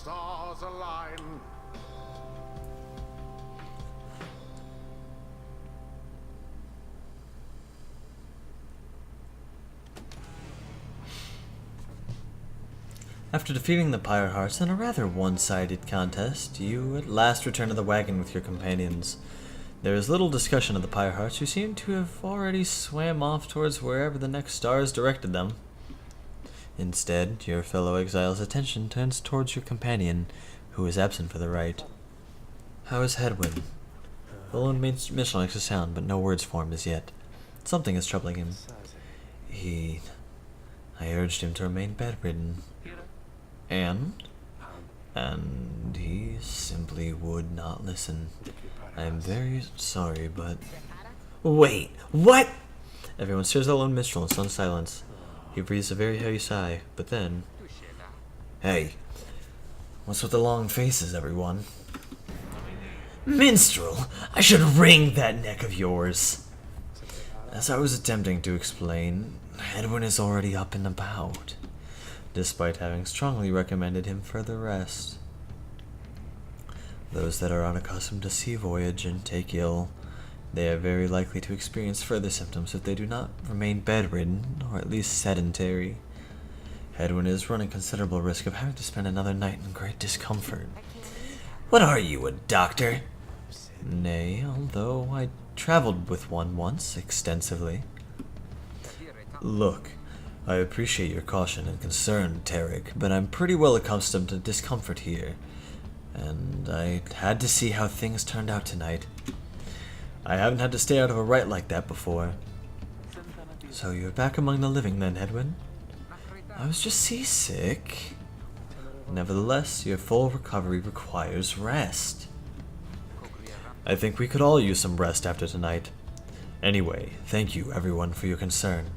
stars align. After defeating the Pyre Hearts in a rather one-sided contest, you at last return to the wagon with your companions. There is little discussion of the Pyre Hearts, who seem to have already swam off towards wherever the next stars directed them. Instead, your fellow exile's attention turns towards your companion, who is absent for the rite. How is Hedwyn? The lone minstrel makes a sound, but no words formed as yet. Something is troubling him. I urged him to remain bedridden. And he simply would not listen. I am very sorry, but... Wait, what? Everyone stares at the lone minstrel in stunned silence. He breathes a very heavy sigh, but then... Hey, what's with the long faces, everyone? Minstrel, I should wring that neck of yours. As I was attempting to explain, Edwin is already up and about, despite having strongly recommended him further rest. Those that are unaccustomed to sea voyage and take ill, they are very likely to experience further symptoms if they do not remain bedridden, or at least sedentary. Edwin is running considerable risk of having to spend another night in great discomfort. What are you, a doctor? Nay, although I traveled with one once, extensively. Look, I appreciate your caution and concern, Tarek, but I'm pretty well accustomed to discomfort here, and I had to see how things turned out tonight. I haven't had to stay out of a rite like that before. So you're back among the living then, Edwin? I was just seasick. Nevertheless, your full recovery requires rest. I think we could all use some rest after tonight. Anyway, thank you everyone for your concern.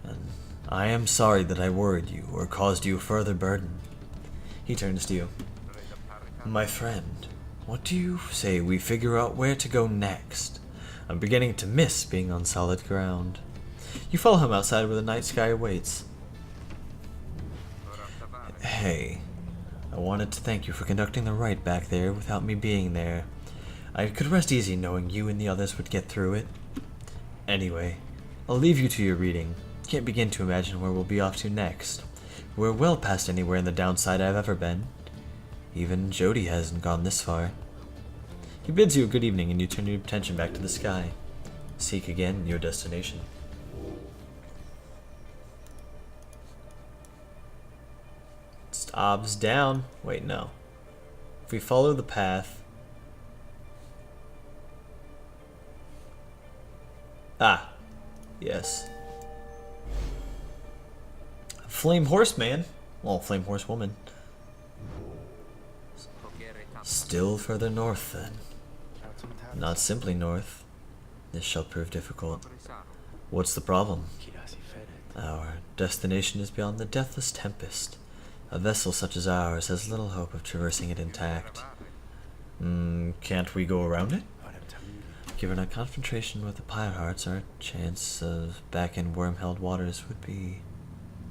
And I am sorry that I worried you or caused you further burden. He turns to you. My friend, what do you say we figure out where to go next? I'm beginning to miss being on solid ground. You follow him outside where the night sky awaits. Hey, I wanted to thank you for conducting the rite back there without me being there. I could rest easy knowing you and the others would get through it. Anyway, I'll leave you to your reading. Can't begin to imagine where we'll be off to next. We're well past anywhere in the downside I've ever been. Even Jody hasn't gone this far. He bids you a good evening and you turn your attention back to the sky. Seek again your destination. Stops down. Wait, no. If we follow the path... Ah, yes. Flame horse man. Well, flame horse woman. Still further north, then. Not simply north. This shall prove difficult. What's the problem? Our destination is beyond the deathless tempest. A vessel such as ours has little hope of traversing it intact. Can't we go around it? Given our confrontation with the Pyre Hearts, our chance of back in worm-held waters would be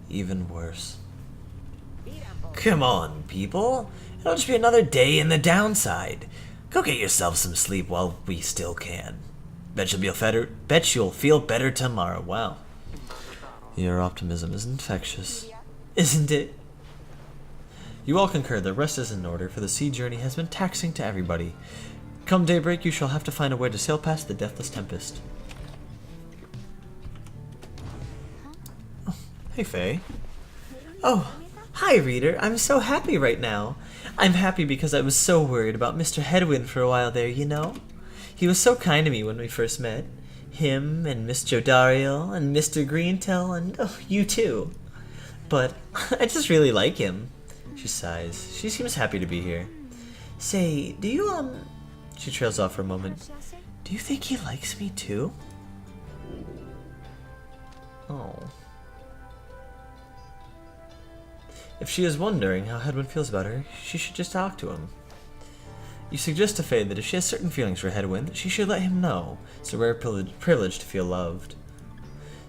even worse. Come on, people. It'll just be another day in the downside. Go get yourself some sleep while we still can. Bet you'll feel better tomorrow. Wow. Your optimism is infectious. Isn't it? You all concur that rest is in order, for the sea journey has been taxing to everybody. Come daybreak, you shall have to find a way to sail past the deathless tempest. Oh, hey, Faye. Oh, hi, reader. I'm so happy right now. I'm happy because I was so worried about Mr. Hedwin for a while there, you know? He was so kind to me when we first met. Him and Miss Jodariel and Mr. Greentel and you too. But I just really like him. She sighs. She seems happy to be here. Say, do you, She trails off for a moment. Do you think he likes me too? Oh. If she is wondering how Hedwin feels about her, she should just talk to him. You suggest to Faye that if she has certain feelings for Hedwin, that she should let him know. It's a rare privilege to feel loved.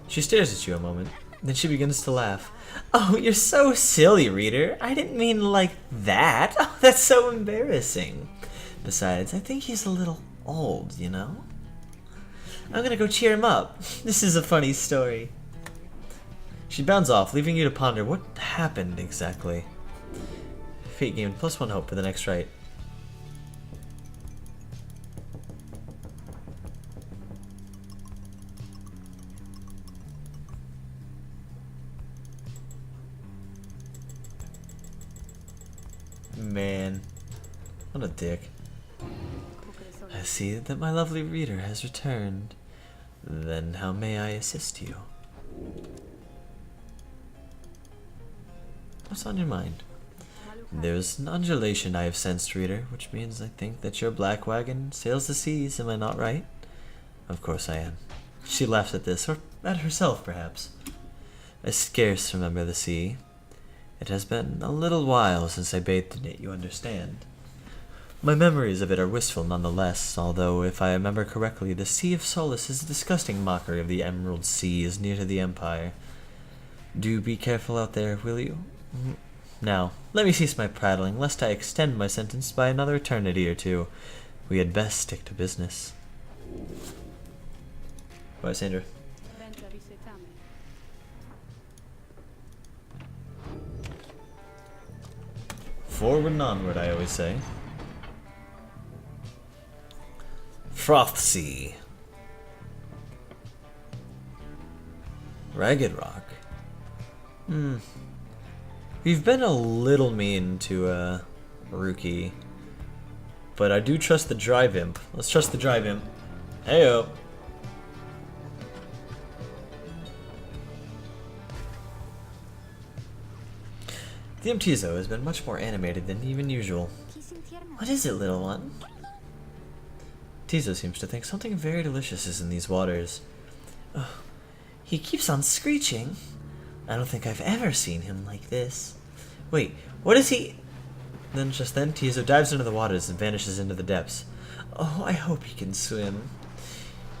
She stares at you a moment. Then she begins to laugh. Oh, you're so silly, reader. I didn't mean like that. Oh, that's so embarrassing. Besides, I think he's a little old, you know? I'm gonna go cheer him up. This is a funny story. She bounds off, leaving you to ponder what happened exactly. Fate gained +1 hope for the next rite. Man, what a dick. I see that my lovely reader has returned. Then how may I assist you? What's on your mind? There's an undulation I have sensed, reader, which means I think that your black wagon sails the seas, am I not right? Of course I am. She laughs at this, or at herself perhaps. I scarce remember the sea. It has been a little while since I bathed in it, you understand. My memories of it are wistful nonetheless, although if I remember correctly, the Sea of Solace is a disgusting mockery of the Emerald Seas near to the Empire. Do be careful out there, will you? Now, let me cease my prattling, lest I extend my sentence by another eternity or two. We had best stick to business. Bye, Sandra. Forward and onward, I always say. Froth Sea. Ragged Rock. We've been a little mean to Rookie, but I do trust the Drive Imp. Let's trust the Drive Imp. Heyo. The Tizo has been much more animated than even usual. What is it, little one? Tizo seems to think something very delicious is in these waters. Oh, he keeps on screeching. I don't think I've ever seen him like this. Wait, what is he? Then Tizo dives into the waters and vanishes into the depths. Oh, I hope he can swim.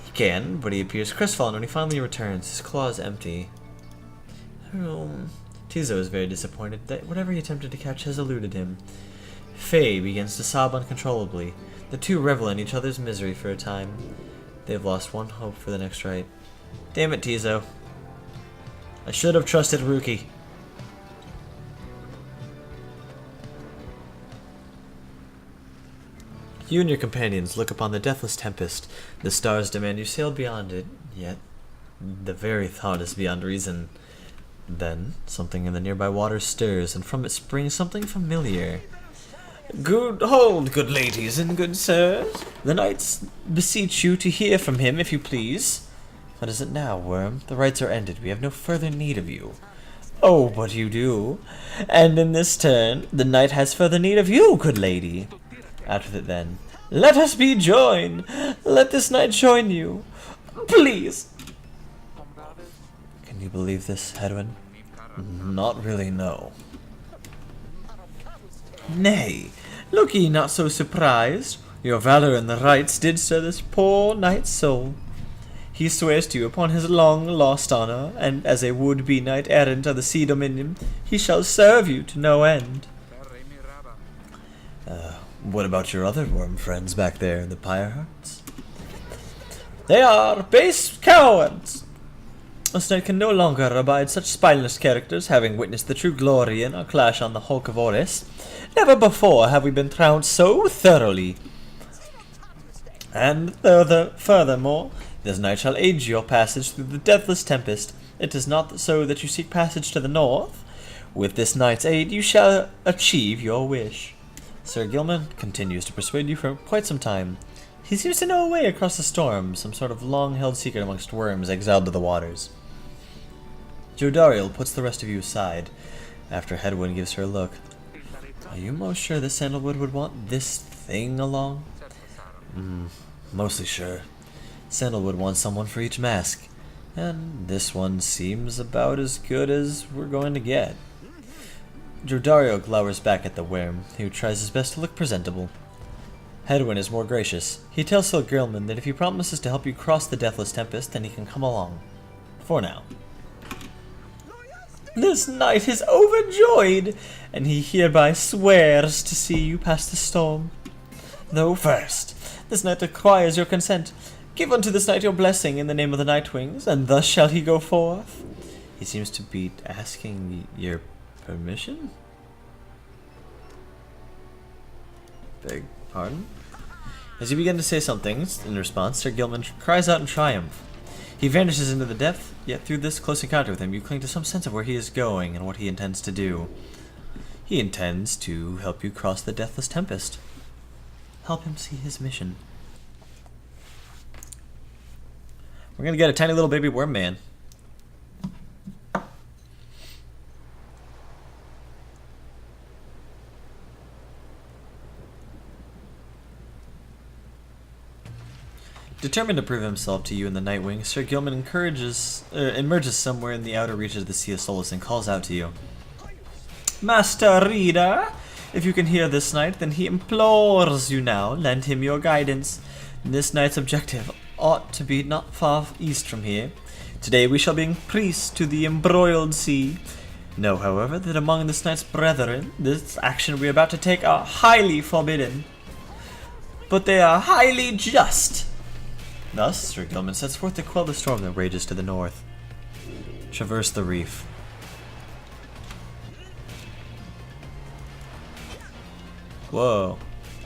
He can, but he appears crestfallen when he finally returns, his claws empty. Tizo is very disappointed that whatever he attempted to catch has eluded him. Faye begins to sob uncontrollably. The two revel in each other's misery for a time. They have lost one hope for the next rite. Damn it, Tizo. I should have trusted Rookie. You and your companions look upon the deathless tempest. The stars demand you sail beyond it, yet the very thought is beyond reason. Then, something in the nearby water stirs, and from it springs something familiar. Hold, good ladies and good sirs. The knights beseech you to hear from him, if you please. What is it now, Worm? The rites are ended. We have no further need of you. Oh, but you do. And in this turn, the knight has further need of you, good lady. Out with it then. Let us be joined. Let this knight join you. Please. Can you believe this, Hedwin? Not really, no. Nay, look ye not so surprised. Your valor in the rites did stir this poor knight's soul. He swears to you upon his long-lost honor, and as a would-be knight-errant of the Sea Dominion, he shall serve you to no end. What about your other worm friends back there in the Pyre Hearts? They are base cowards! Us knight can no longer abide such spineless characters, having witnessed the true glory in our clash on the Hulk of Oris. Never before have we been trounced so thoroughly. And furthermore, this knight shall aid your passage through the deathless tempest. It is not so that you seek passage to the north. With this knight's aid, you shall achieve your wish. Sir Gilman continues to persuade you for quite some time. He seems to know a way across the storm, some sort of long-held secret amongst worms exiled to the waters. Jodariel puts the rest of you aside, after Hedwin gives her a look. Are you most sure that Sandalwood would want this thing along? Mostly sure. Sandalwood wants someone for each mask, and this one seems about as good as we're going to get. Jordario glowers back at the worm, who tries his best to look presentable. Hedwin is more gracious. He tells Sir Gilman that if he promises to help you cross the Deathless Tempest, then he can come along. For now. This knight is overjoyed, and he hereby swears to see you pass the storm. Though first, this knight requires your consent. Give unto this knight your blessing in the name of the Nightwings, and thus shall he go forth. He seems to be asking your permission? Beg pardon? As you begin to say something in response, Sir Gilman cries out in triumph. He vanishes into the depth, yet through this close encounter with him, you cling to some sense of where he is going and what he intends to do. He intends to help you cross the deathless tempest. Help him see his mission. We're gonna get a tiny little baby worm man. Determined to prove himself to you in the Nightwing, Sir Gilman emerges somewhere in the outer reaches of the Sea of Solace and calls out to you. Master Reader, if you can hear this knight, then he implores you now, lend him your guidance. This knight's objective ought to be not far east from here. Today we shall bring priests to the embroiled sea. Know, however, that among this knight's brethren, this action we are about to take are highly forbidden. But they are highly just. Thus, Sir Gilman sets forth to quell the storm that rages to the north. Traverse the reef. Whoa,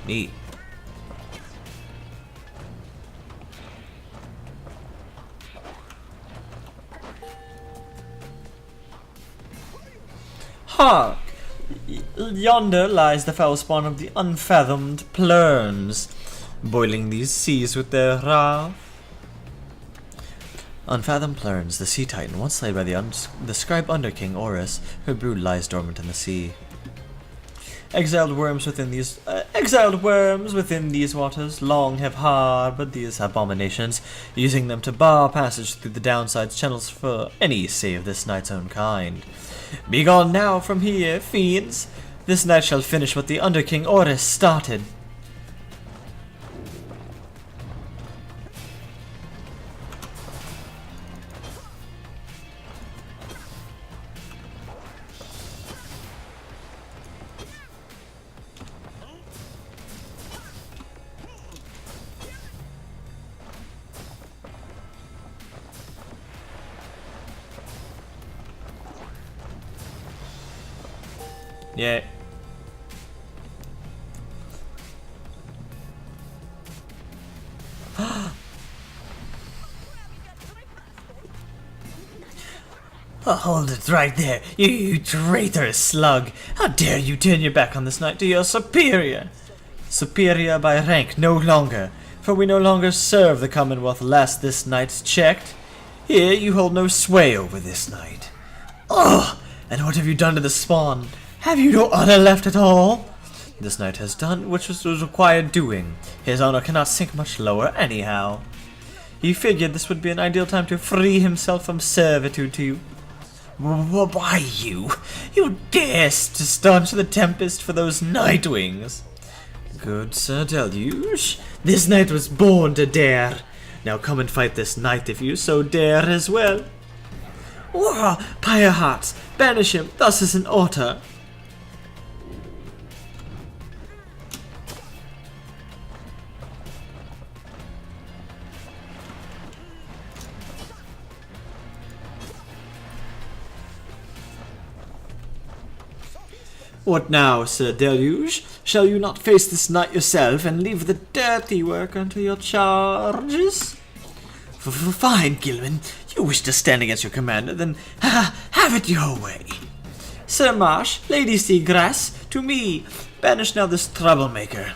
neat. Hark! Yonder lies the foul spawn of the unfathomed plurns, boiling these seas with their wrath. Unfathomed plurns, the sea titan, once slain by the scribe underking Orus, her brood lies dormant in the sea. Exiled worms within these waters long have harbored these abominations, using them to bar passage through the downside's channels for any save this knight's own kind. Begone now from here, fiends! This night shall finish what the underking Orus started. Yeah. Oh, hold it right there, you traitorous slug! How dare you turn your back on this knight to your superior? Superior by rank no longer, for we no longer serve the Commonwealth lest this knight's checked. Here you hold no sway over this knight. Ugh! And what have you done to the spawn? Have you no honor left at all? This knight has done which was required doing. His honor cannot sink much lower anyhow. He figured this would be an ideal time to free himself from servitude to you. Why you? You dare to staunch the tempest for those Nightwings? Good Sir Deluge, this knight was born to dare. Now come and fight this knight if you so dare as well. Pyre hearts, banish him, thus is an order. What now, Sir Deluge? Shall you not face this knight yourself and leave the dirty work unto your charges? Fine, Gilman. You wish to stand against your commander, then have it your way. Sir Marsh, Lady Seagrass, to me, banish now this troublemaker.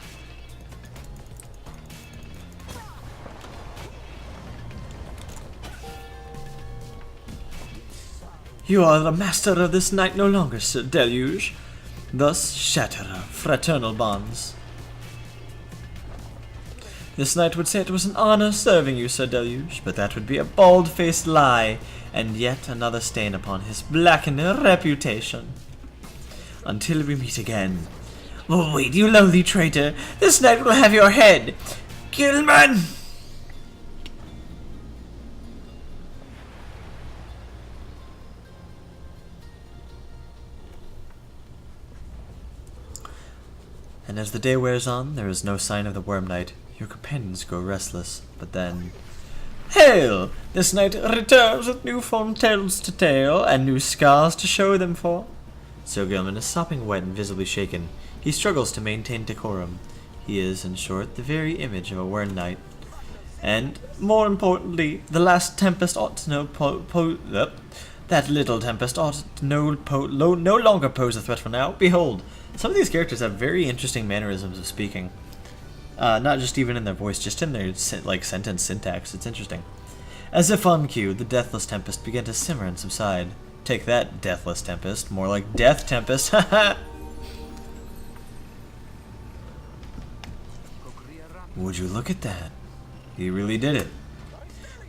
You are the master of this night no longer, Sir Deluge. Thus shatter our fraternal bonds. This knight would say it was an honor serving you, Sir Deluge, but that would be a bald-faced lie, and yet another stain upon his blackened reputation. Until we meet again. Oh, wait, you lowly traitor! This knight will have your head! Gilman! And as the day wears on, there is no sign of the Worm Knight. Your companions grow restless, but then... Hail! This knight returns with newfound tales to tell, and new scars to show them for. Sir Gilman is sopping wet and visibly shaken. He struggles to maintain decorum. He is, in short, the very image of a Worm Knight. And, more importantly, the last Tempest ought to know that little Tempest ought to no longer pose a threat for now. Behold, some of these characters have very interesting mannerisms of speaking. Not just even in their voice, just in their sentence syntax. It's interesting. As if on cue, the Deathless Tempest began to simmer and subside. Take that, Deathless Tempest. More like Death Tempest. Haha! Would you look at that? He really did it.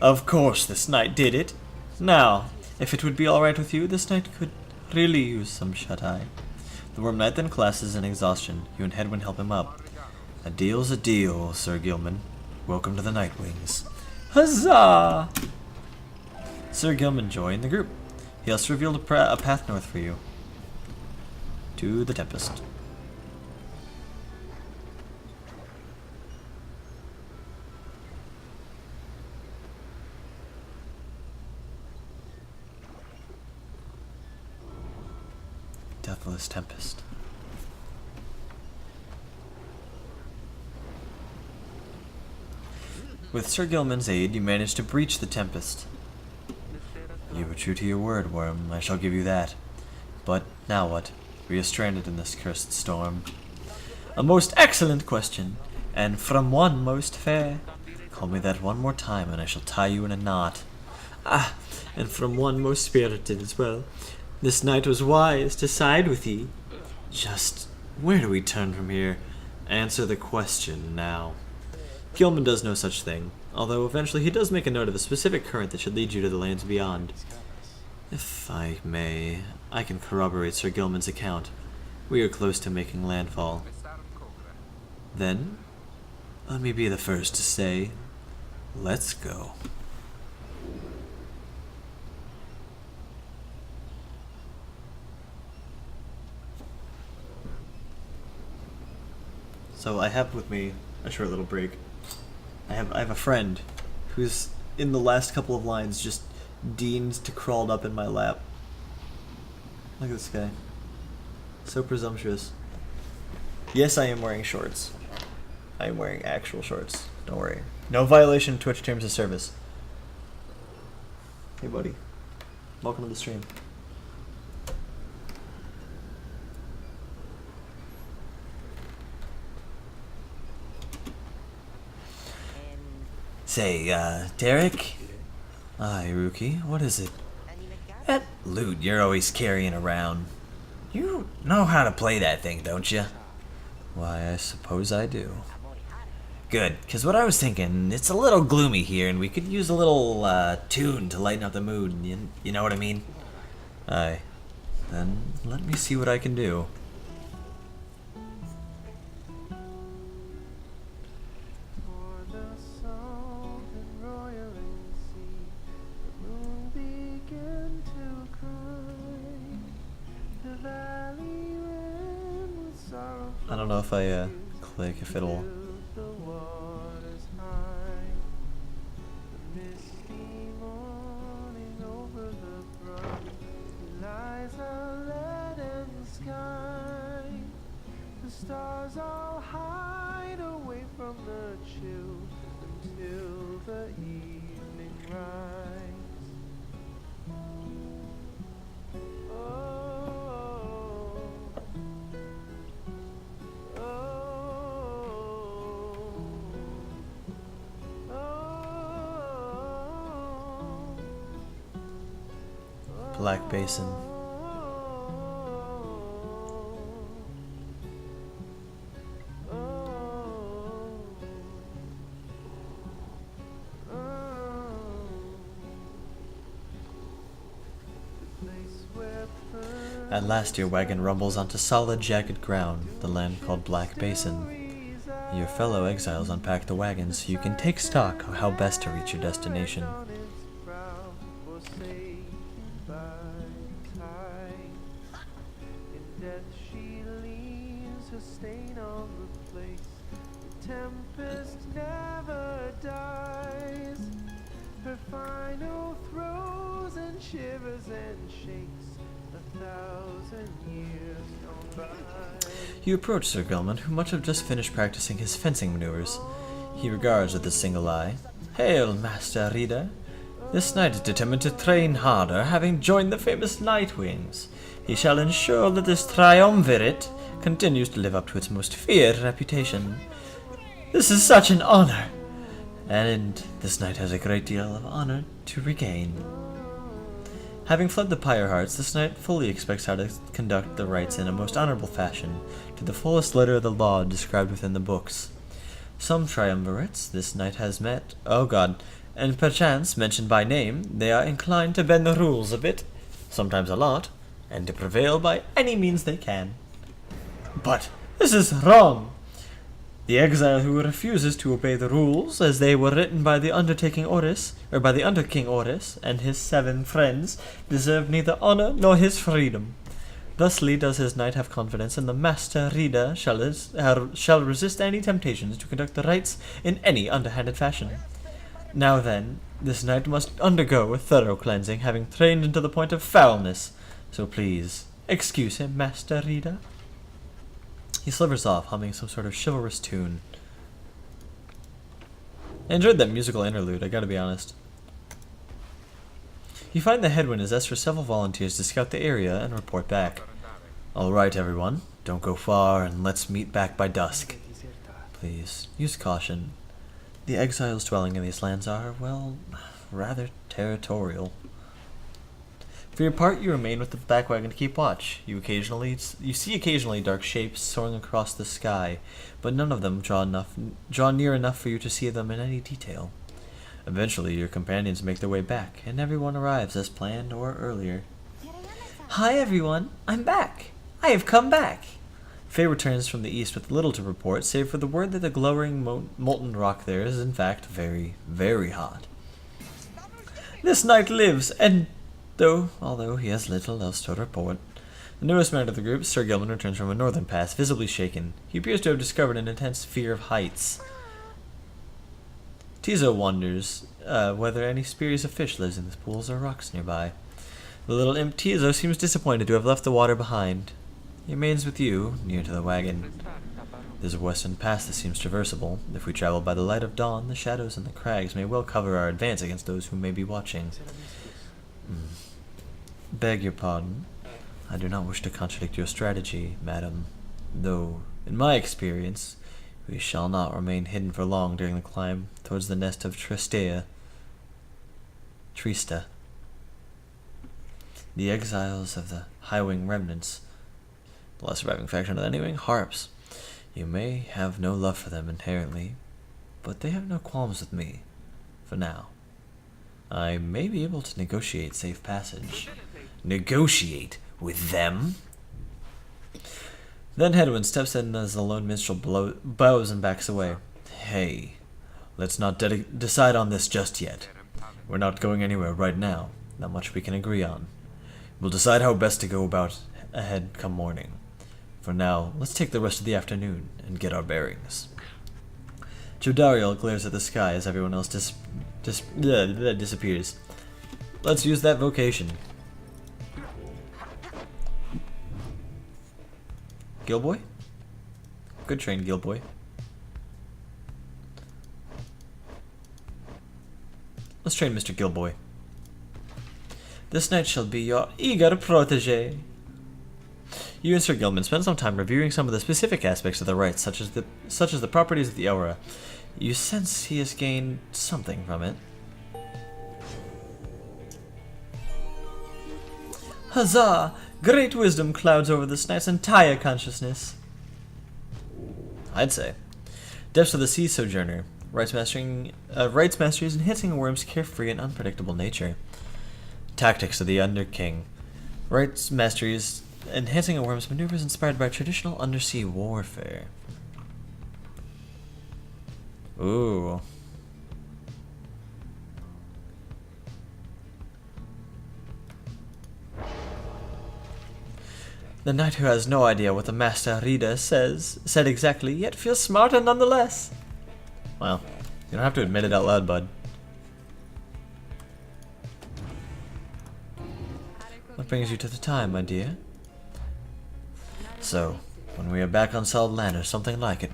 Of course this knight did it. Now, if it would be alright with you, this knight could really use some shut-eye. The Worm Knight then collapses in exhaustion. You and Hedwyn help him up. A deal's a deal, Sir Gilman. Welcome to the Night Wings. Huzzah! Sir Gilman joined the group. He also revealed a path north for you. To the Tempest. Deathless Tempest. With Sir Gilman's aid, you managed to breach the Tempest. You were true to your word, Worm. I shall give you that. But now what? We are stranded in this cursed storm. A most excellent question, and from one most fair. Call me that one more time, and I shall tie you in a knot. Ah, and from one most spirited as well. This knight was wise to side with ye. Just where do we turn from here? Answer the question now. Gilman does no such thing, although eventually he does make a note of a specific current that should lead you to the lands beyond. If I may, I can corroborate Sir Gilman's account. We are close to making landfall. Then, let me be the first to say, let's go. So I have with me a short little break. I have a friend who's in the last couple of lines just deemed to crawled up in my lap. Look at this guy. So presumptuous. Yes, I am wearing shorts. I am wearing actual shorts. Don't worry. No violation of Twitch terms of service. Hey buddy. Welcome to the stream. Say, Derek? Aye, Rookie, what is it? That loot you're always carrying around. You know how to play that thing, don't you? Why, I suppose I do. Good, because what I was thinking, it's a little gloomy here, and we could use a little, tune to lighten up the mood, you know what I mean? Aye. Then, let me see what I can do. I don't know if I click if it'll. The stars all hide away from the chill until the evening rise. Oh, oh, oh, Black Basin. At last your wagon rumbles onto solid, jagged ground, the land called Black Basin. Your fellow exiles unpack the wagon so you can take stock of how best to reach your destination. stain on the place. The tempest never dies. Her final throws and shivers and shakes 1,000 years gone by. You approach Sir Gelman, who must have just finished practicing his fencing maneuvers. He regards with a single eye. Hail, Master Reader. This knight is determined to train harder, having joined the famous Nightwings. He shall ensure that this triumvirate continues to live up to its most feared reputation. This is such an honor, and this knight has a great deal of honor to regain. Having fled the Pyre Hearts, this knight fully expects how to conduct the rites in a most honorable fashion, to the fullest letter of the law described within the books. Some triumvirates this knight has met, and perchance mentioned by name, they are inclined to bend the rules a bit, sometimes a lot, and to prevail by any means they can. But this is wrong. The exile who refuses to obey the rules as they were written by the Underking Oris and his 7 friends deserve neither honor nor his freedom. Thusly does his knight have confidence in the Master Reader shall resist any temptations to conduct the rites in any underhanded fashion. Now then, this knight must undergo a thorough cleansing, having trained into the point of foulness. So please, excuse him, Master Reader. He slivers off, humming some sort of chivalrous tune. I enjoyed that musical interlude, I gotta be honest. You find the headwind has asked for several volunteers to scout the area and report back. Alright, everyone, don't go far, and let's meet back by dusk. Please, use caution. The exiles dwelling in these lands are, well, rather territorial. For your part, you remain with the back wagon to keep watch. You see occasionally dark shapes soaring across the sky, but none of them draw near enough for you to see them in any detail. Eventually, your companions make their way back, and everyone arrives as planned or earlier. Hi everyone, I'm back. I have come back. Faye returns from the east with little to report, save for the word that the glowing molten rock there is in fact very, very hot. This knight lives, and although he has little else to report. The newest member of the group, Sir Gilman, returns from a northern pass, visibly shaken. He appears to have discovered an intense fear of heights. Tizo wonders whether any species of fish lives in the pools or rocks nearby. The little imp Tizo seems disappointed to have left the water behind. He remains with you, near to the wagon. There's a western pass that seems traversable. If we travel by the light of dawn, the shadows and the crags may well cover our advance against those who may be watching. Beg your pardon. I do not wish to contradict your strategy, madam, though, in my experience, we shall not remain hidden for long during the climb towards the nest of Trista. The exiles of the Highwing remnants, the last surviving faction of the Nightwing Harps. You may have no love for them inherently, but they have no qualms with me, for now. I may be able to negotiate safe passage. Negotiate with them? Then Hedwin steps in as the lone minstrel bows and backs away. Hey, let's not decide on this just yet. We're not going anywhere right now. Not much we can agree on. We'll decide how best to go about ahead come morning. For now, let's take the rest of the afternoon and get our bearings. Jodariel glares at the sky as everyone else disappears. Let's use that vocation. Gilboy? Good train, Gilboy. Let's train Mr. Gilboy. This knight shall be your eager protege. You and Sir Gilman spend some time reviewing some of the specific aspects of the rites, such as the properties of the aura. You sense he has gained something from it. Huzzah! Great wisdom clouds over this knight's entire consciousness. I'd say. Depths of the Sea Sojourner. Rites mastery is enhancing a worm's carefree and unpredictable nature. Tactics of the Underking. Rites mastery is enhancing a worm's maneuvers inspired by traditional undersea warfare. Ooh. The knight who has no idea what the Master Reader said exactly, yet feels smarter nonetheless. Well, you don't have to admit it out loud, bud. What brings you to the time, my dear? So, when we are back on solid land or something like it,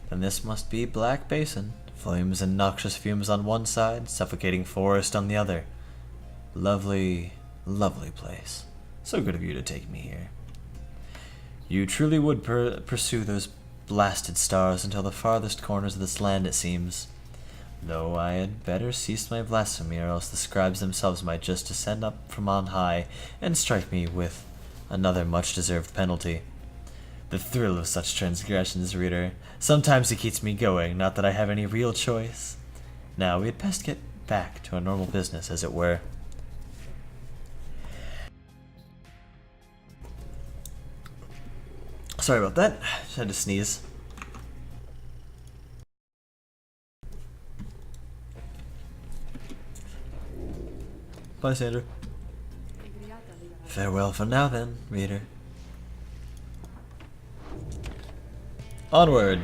then this must be Black Basin. Flames and noxious fumes on one side, suffocating forest on the other. Lovely, lovely place. So good of you to take me here. You truly would pursue those blasted stars until the farthest corners of this land, it seems. Though I had better cease my blasphemy, or else the scribes themselves might just descend up from on high and strike me with another much-deserved penalty. The thrill of such transgressions, reader. Sometimes it keeps me going, not that I have any real choice. Now, we had best get back to our normal business, as it were. Sorry about that. Just had to sneeze. Bye, Sandra. Farewell for now, then, reader. Onward!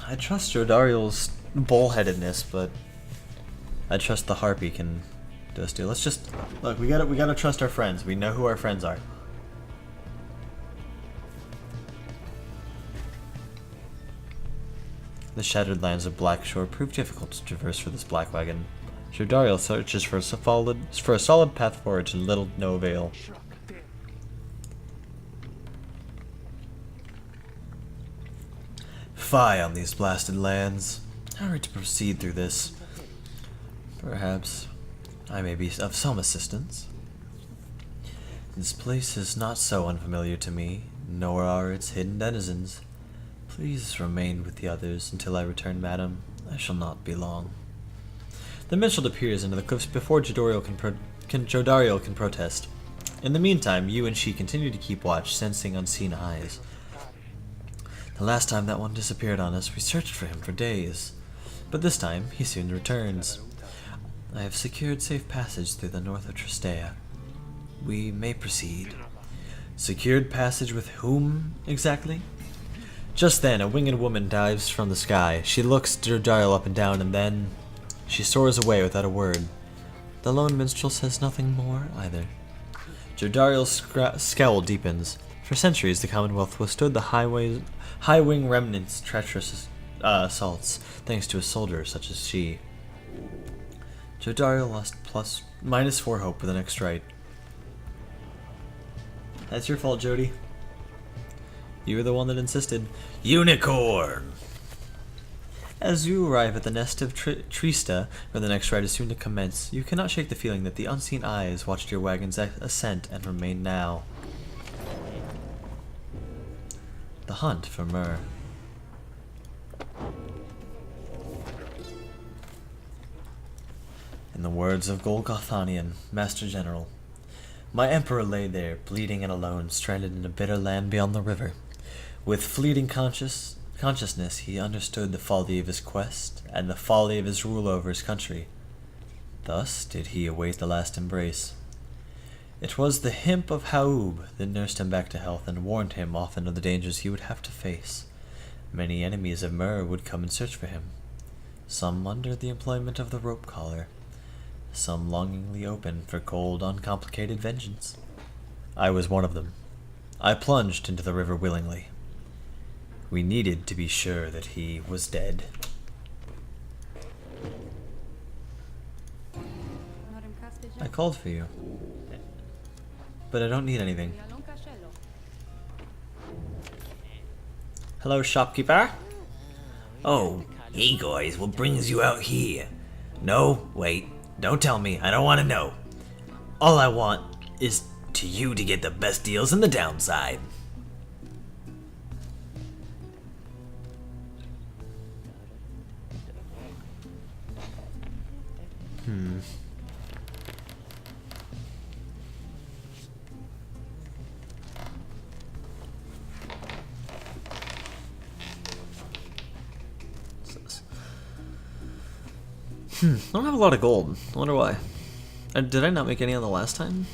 I trust Jodariel's bullheadedness, but I trust the harpy can do us too. Let's just look. We gotta trust our friends. We know who our friends are. The shattered lands of Blackshore proved difficult to traverse for this black wagon. Jodariel searches for a solid path forward to little no avail. Fie on these blasted lands. How are we to proceed through this? Perhaps I may be of some assistance. This place is not so unfamiliar to me, nor are its hidden denizens. Please remain with the others until I return, madam. I shall not be long. The minstrel appears into the cliffs before Jodariel can protest. In the meantime, you and she continue to keep watch, sensing unseen eyes. The last time that one disappeared on us, we searched for him for days. But this time, he soon returns. I have secured safe passage through the north of Tristea. We may proceed. Secured passage with whom, exactly? Just then, a winged woman dives from the sky. She looks Jodariel up and down, and then she soars away without a word. The lone minstrel says nothing more, either. Jodariel's scowl deepens. For centuries, the Commonwealth withstood the high-wing remnants' treacherous assaults, thanks to a soldier such as she. Jodariel lost -4 hope with the next right. That's your fault, Jody. You were the one that insisted. Unicorn! As you arrive at the nest of Trista, where the next ride is soon to commence, you cannot shake the feeling that the unseen eyes watched your wagon's ascent and remain now. The hunt for myrrh. In the words of Golgothanian, Master General, my emperor lay there, bleeding and alone, stranded in a bitter land beyond the river. With fleeting consciousness, he understood the folly of his quest and the folly of his rule over his country. Thus did he await the last embrace. It was the himp of Haub that nursed him back to health and warned him often of the dangers he would have to face. Many enemies of Myrrh would come and search for him, some under the employment of the rope collar, some longingly open for cold, uncomplicated vengeance. I was one of them. I plunged into the river willingly. We needed to be sure that he was dead. I called for you, but I don't need anything. Hello, shopkeeper. Oh, hey guys, what brings you out here? No, wait, don't tell me, I don't want to know. All I want is you to get the best deals in the downside. I don't have a lot of gold. I wonder why. Did I not make any on the last time?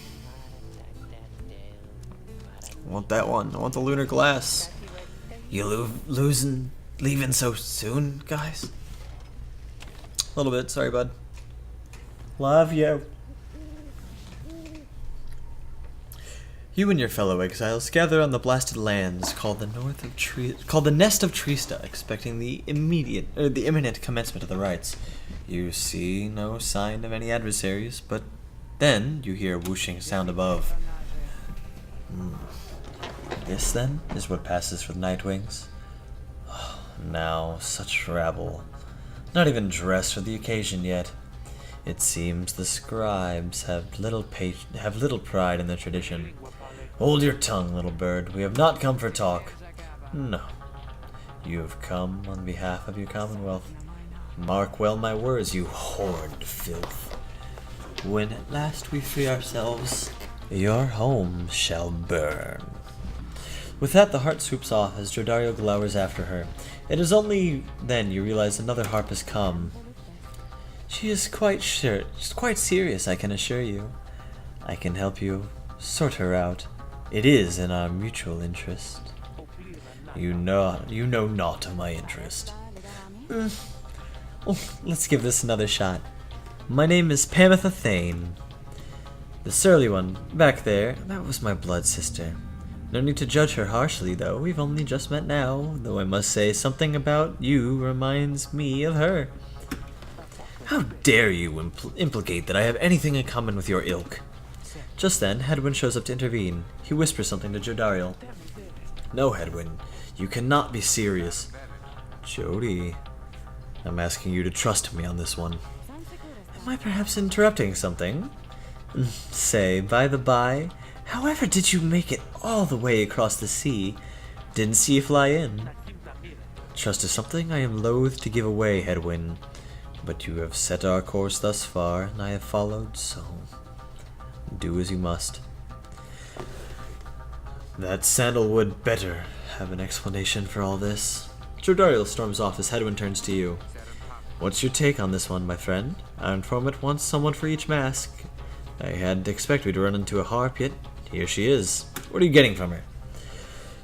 I want that one. I want the lunar glass. You leaving so soon, guys? A little bit. Sorry, bud. Love you. You and your fellow exiles gather on the blasted lands called the Nest of Trista, expecting the imminent commencement of the rites. You see no sign of any adversaries, but then you hear a whooshing sound above. This, then, is what passes for the Nightwings. Now, such rabble. Not even dressed for the occasion yet. It seems the scribes have little pride in their tradition. Hold your tongue, little bird. We have not come for talk. No. You have come on behalf of your commonwealth. Mark well my words, you horrid filth. When at last we free ourselves, your home shall burn. With that, the heart swoops off as Jordario glowers after her. It is only then you realize another harp has come. She is quite serious, I can assure you. I can help you sort her out. It is in our mutual interest. You know not of my interest. Well, let's give this another shot. My name is Pamitha Thane. The surly one, back there, that was my blood sister. No need to judge her harshly, though. We've only just met now, though I must say something about you reminds me of her. How dare you implicate that I have anything in common with your ilk? Just then, Hedwyn shows up to intervene. He whispers something to Jodariel. No, Hedwyn, you cannot be serious. Jody, I'm asking you to trust me on this one. Am I perhaps interrupting something? Say, by the by, however did you make it all the way across the sea? Didn't see you fly in. Trust is something I am loath to give away, Hedwyn. But you have set our course thus far, and I have followed, so do as you must. That sandalwood better have an explanation for all this. Jodariel storms off as Hedwyn turns to you. What's your take on this one, my friend? I inform at once someone for each mask. I hadn't expected to run into a harp, yet here she is. What are you getting from her?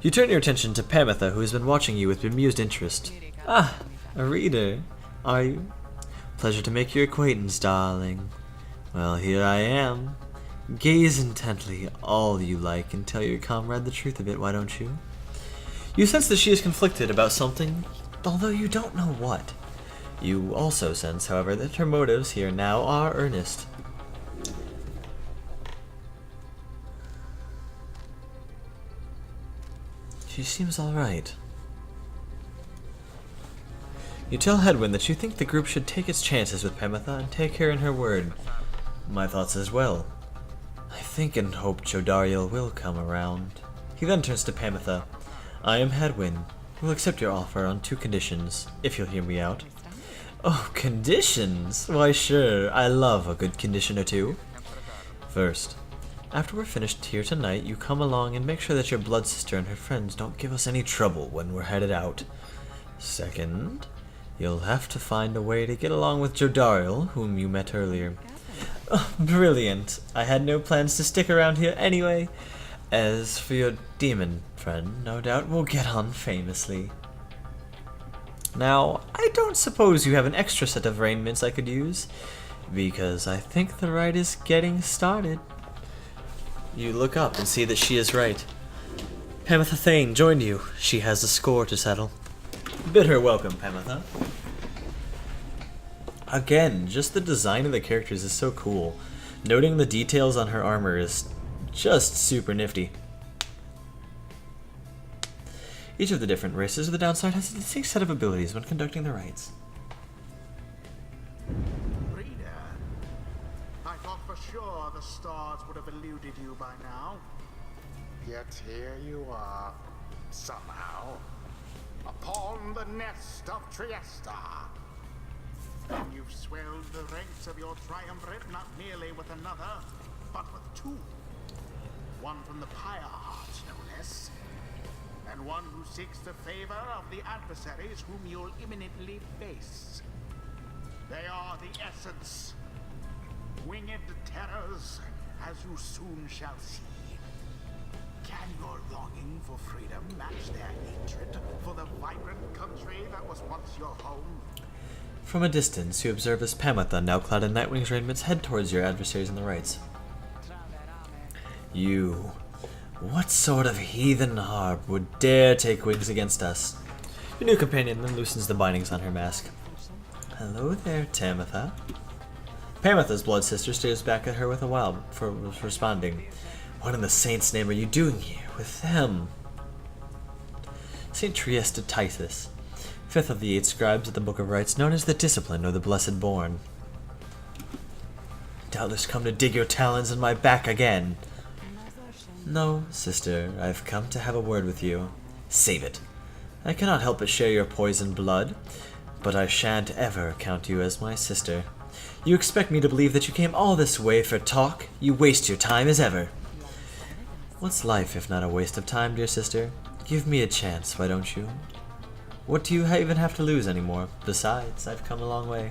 You turn your attention to Pamitha, who has been watching you with bemused interest. Ah, a reader, are you? Pleasure to make your acquaintance, darling. Well, here I am. Gaze intently all you like and tell your comrade the truth of it, why don't you? You sense that she is conflicted about something, although you don't know what. You also sense, however, that her motives here now are earnest. She seems alright. You tell Hedwyn that you think the group should take its chances with Pamitha and take her in her word. My thoughts as well. I think and hope Jodariel will come around. He then turns to Pamitha. I am Hedwyn. We'll accept your offer on 2 conditions, if you'll hear me out. Oh, conditions? Why sure, I love a good condition or two. First, after we're finished here tonight, you come along and make sure that your blood sister and her friends don't give us any trouble when we're headed out. Second, you'll have to find a way to get along with Jodariel, whom you met earlier. Oh, brilliant. I had no plans to stick around here anyway. As for your demon friend, no doubt we'll get on famously. Now, I don't suppose you have an extra set of raiments I could use, because I think the rite is getting started. You look up and see that she is right. Pamitha Thane joined you. She has a score to settle. Bid her welcome, Pamitha. Again, just the design of the characters is so cool. Noting the details on her armor is just super nifty. Each of the different races of the downside has a distinct set of abilities when conducting the rites. Reader, I thought for sure the stars would have eluded you by now. Yet here you are, somehow, upon the Nest of Triesta. And you've swelled the ranks of your triumvirate not merely with another, but with 2. One from the Pyre heart, no less. And one who seeks the favor of the adversaries whom you'll imminently face. They are the essence. Winged terrors, as you soon shall see. Can your longing for freedom match their hatred for the vibrant country that was once your home? From a distance, you observe as Pamatha, now clad in Nightwing's raiments, head towards your adversaries on the right. You... What sort of heathen harp would dare take wings against us? Your new companion then loosens the bindings on her mask. Hello there, Tamatha. Pamatha's blood sister stares back at her with a wow for responding. What in the saint's name are you doing here with them? Saint Trieste of Titus, fifth of the 8 scribes of the Book of Rites, known as the Disciplined or the Blessed Born. Doubtless come to dig your talons in my back again. No, sister, I've come to have a word with you. Save it. I cannot help but share your poisoned blood, but I shan't ever count you as my sister. You expect me to believe that you came all this way for talk? You waste your time as ever. What's life if not a waste of time, dear sister? Give me a chance, why don't you? What do you even have to lose anymore? Besides, I've come a long way.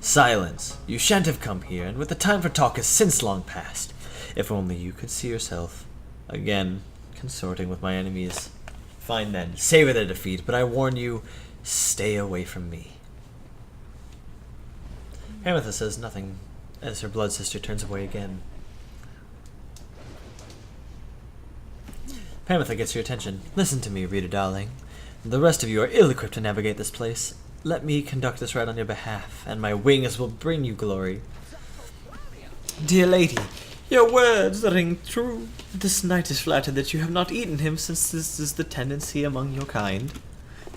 Silence! You shan't have come here, and with the time for talk has since long passed. If only you could see yourself, again, consorting with my enemies. Fine then, savor their defeat, but I warn you, stay away from me. Pamatha says nothing as her blood sister turns away again. Pamatha gets your attention. Listen to me, reader darling. The rest of you are ill-equipped to navigate this place. Let me conduct this ride on your behalf, and my wings will bring you glory. Dear lady, your words ring true. This knight is flattered that you have not eaten him, since this is the tendency among your kind.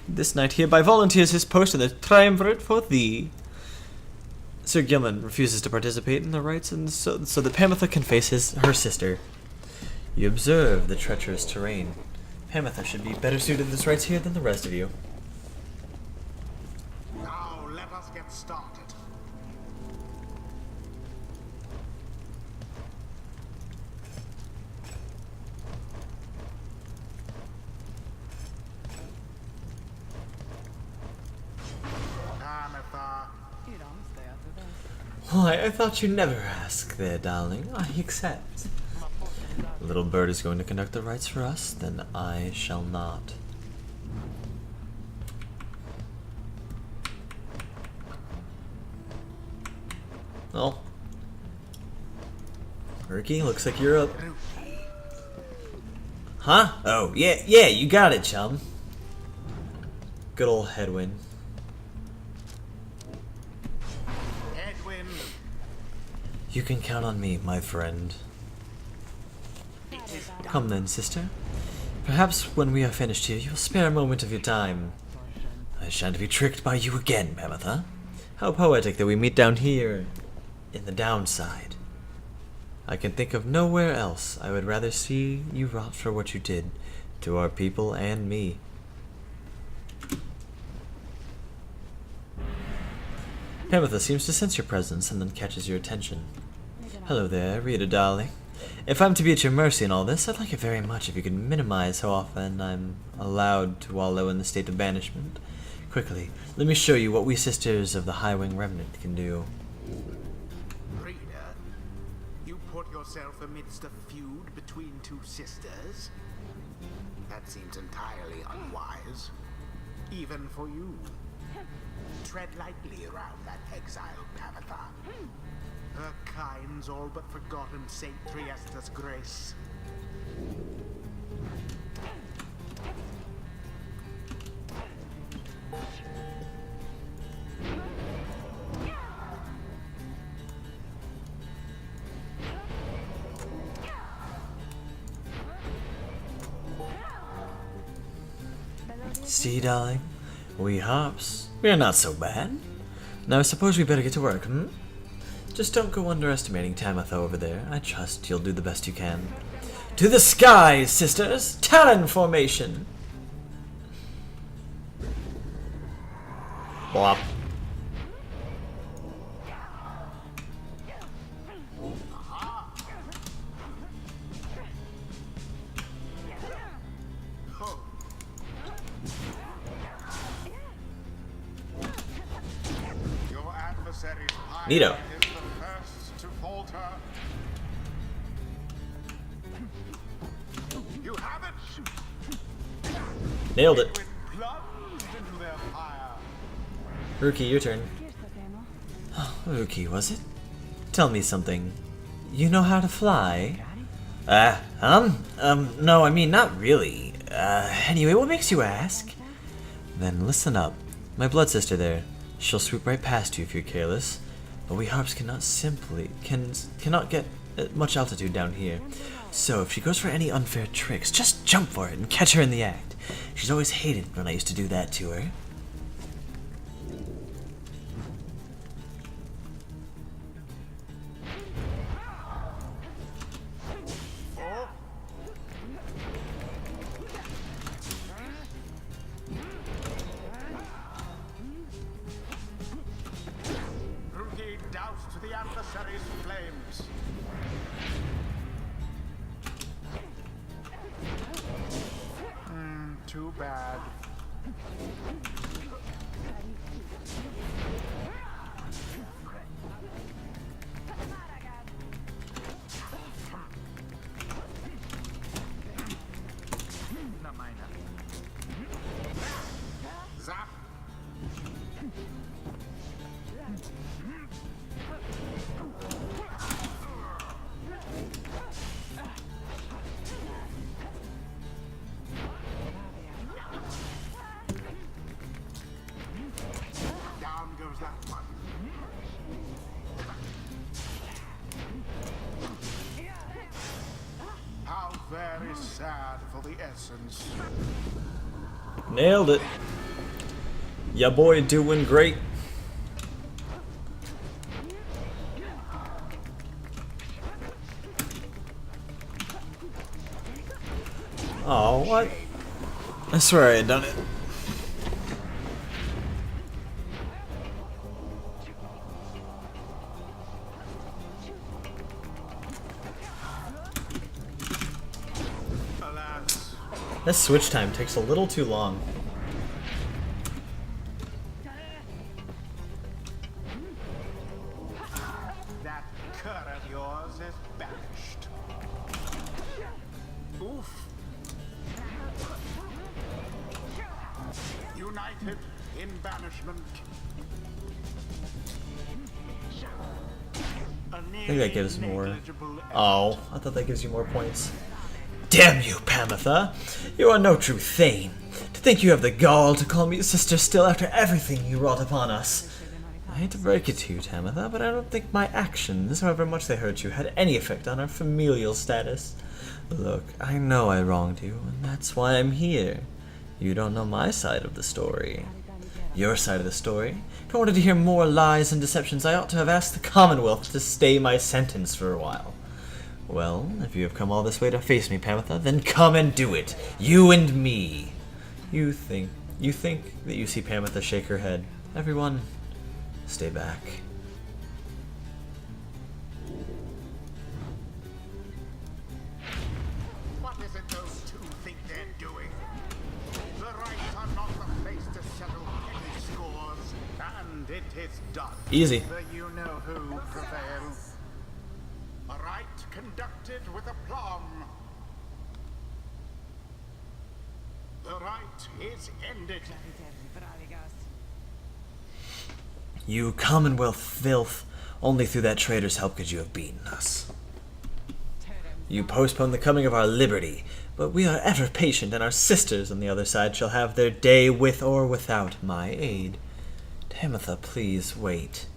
This knight hereby volunteers his post in the triumvirate for thee. Sir Gilman refuses to participate in the rites, and so that Pamatha can face her sister. You observe the treacherous terrain. Pamatha should be better suited to this rites here than the rest of you. Now let us get started. Pamatha. Why, I thought you'd never ask there, darling. I accept. The little bird is going to conduct the rites for us, then I shall not. Well, Ricky, looks like you're up. Huh? Oh, yeah, you got it, chum. Good old headwind. Edwin. You can count on me, my friend. Come then, sister. Perhaps when we are finished here, you'll spare a moment of your time. I shan't be tricked by you again, Pamatha. How poetic that we meet down here, in the downside. I can think of nowhere else I would rather see you rot for what you did to our people and me. Pamatha seems to sense your presence and then catches your attention. Hello there, Rita darling. If I'm to be at your mercy in all this, I'd like it very much if you could minimize how often I'm allowed to wallow in the state of banishment. Quickly, let me show you what we sisters of the High Wing Remnant can do. Rita, you put yourself amidst a feud between two sisters? That seems entirely unwise. Even for you. Tread lightly around that exiled Pamatha. Her kind's all but forgotten Saint Trieste's grace. See, darling, we hops, we are not so bad. Now I suppose we better get to work, Just don't go underestimating Tamatha over there. I trust you'll do the best you can. To the skies, sisters! Talon formation! Bop. adversary's Pyre Neato. is the first to falter. You have it! Nailed it. When plunged into their fire. Ruki, your turn. Ruki, was it? Tell me something. You know how to fly? No, I mean, not really. Anyway, what makes you ask? Then listen up. My blood sister there. She'll swoop right past you if you're careless. But we harps cannot get at much altitude down here. So if she goes for any unfair tricks, just jump for it and catch her in the act. She's always hated when I used to do that to her. Ruki doused the adversary's flames. Too bad. Zap. Down goes that one. How very sad for the essence. Nailed it. Ya boy doing great. Oh, what? I swear I had done it. Alas, This switch time takes a little too long. that cur of yours is banished. Oof. United in banishment. I think that gives more. Oh, I thought that gives you more points. Damn you, Pamitha! You are no true Thane. To think you have the gall to call me sister still after everything you wrought upon us. I hate to break it to you, Tamitha, but I don't think my actions, however much they hurt you, had any effect on our familial status. Look, I know I wronged you, and that's why I'm here. You don't know my side of the story. Your side of the story? If I wanted to hear more lies and deceptions, I ought to have asked the Commonwealth to stay my sentence for a while. Well, if you have come all this way to face me, Pamitha, then come and do it. You and me. You think that you see Pamitha shake her head. Everyone, stay back. What is it those two think they're doing? The rights are not the place to settle petty scores, and it is done. Easy. The you-know-who prevail. A right conducted with aplomb. The right is ended. You Commonwealth filth, only through that traitor's help could you have beaten us. You postponed the coming of our liberty, but we are ever patient, and our sisters on the other side shall have their day with or without my aid. Tamitha, please wait.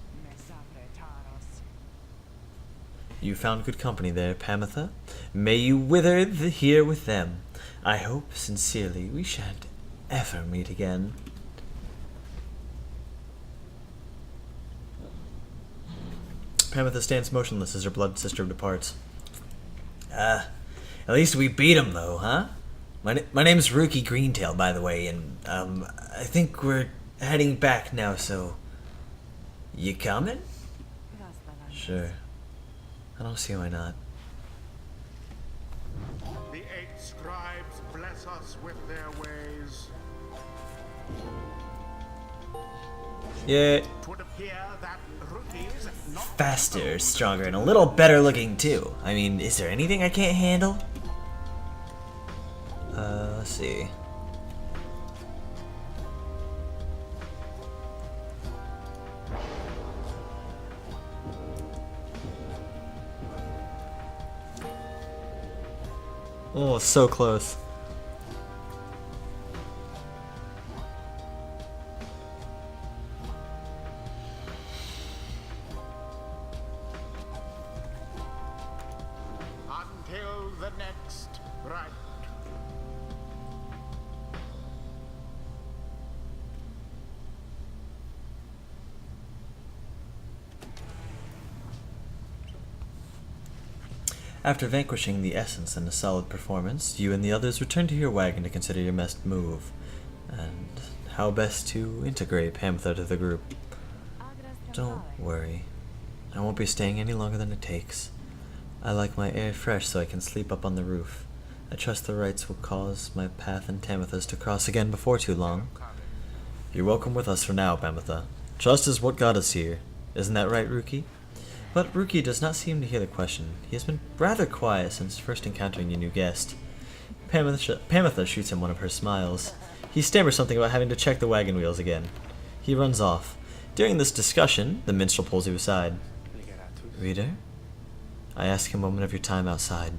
You found good company there, Pamitha. May you wither here with them. I hope, sincerely, we shan't ever meet again. Pamitha stands motionless as her blood sister departs. At least we beat him, though, huh? My name's Ruki Greentail, by the way, and, I think we're heading back now, so... You coming? Sure. I don't see why not. The 8 scribes bless us with their ways. Yeah. 'Twould appear that faster, stronger, and a little better looking too. I mean, is there anything I can't handle? Let's see. Oh, so close. Until the next right. After vanquishing the essence and a solid performance, you and the others return to your wagon to consider your best move, and how best to integrate Panther to the group. Don't worry, I won't be staying any longer than it takes. I like my air fresh so I can sleep up on the roof. I trust the rites will cause my path and Tamitha's to cross again before too long. You're welcome with us for now, Pamitha. Trust is what got us here. Isn't that right, Ruki? But Ruki does not seem to hear the question. He has been rather quiet since first encountering your new guest. Pamitha shoots him one of her smiles. He stammers something about having to check the wagon wheels again. He runs off. During this discussion, the minstrel pulls you aside. Reader? I ask a moment of your time outside.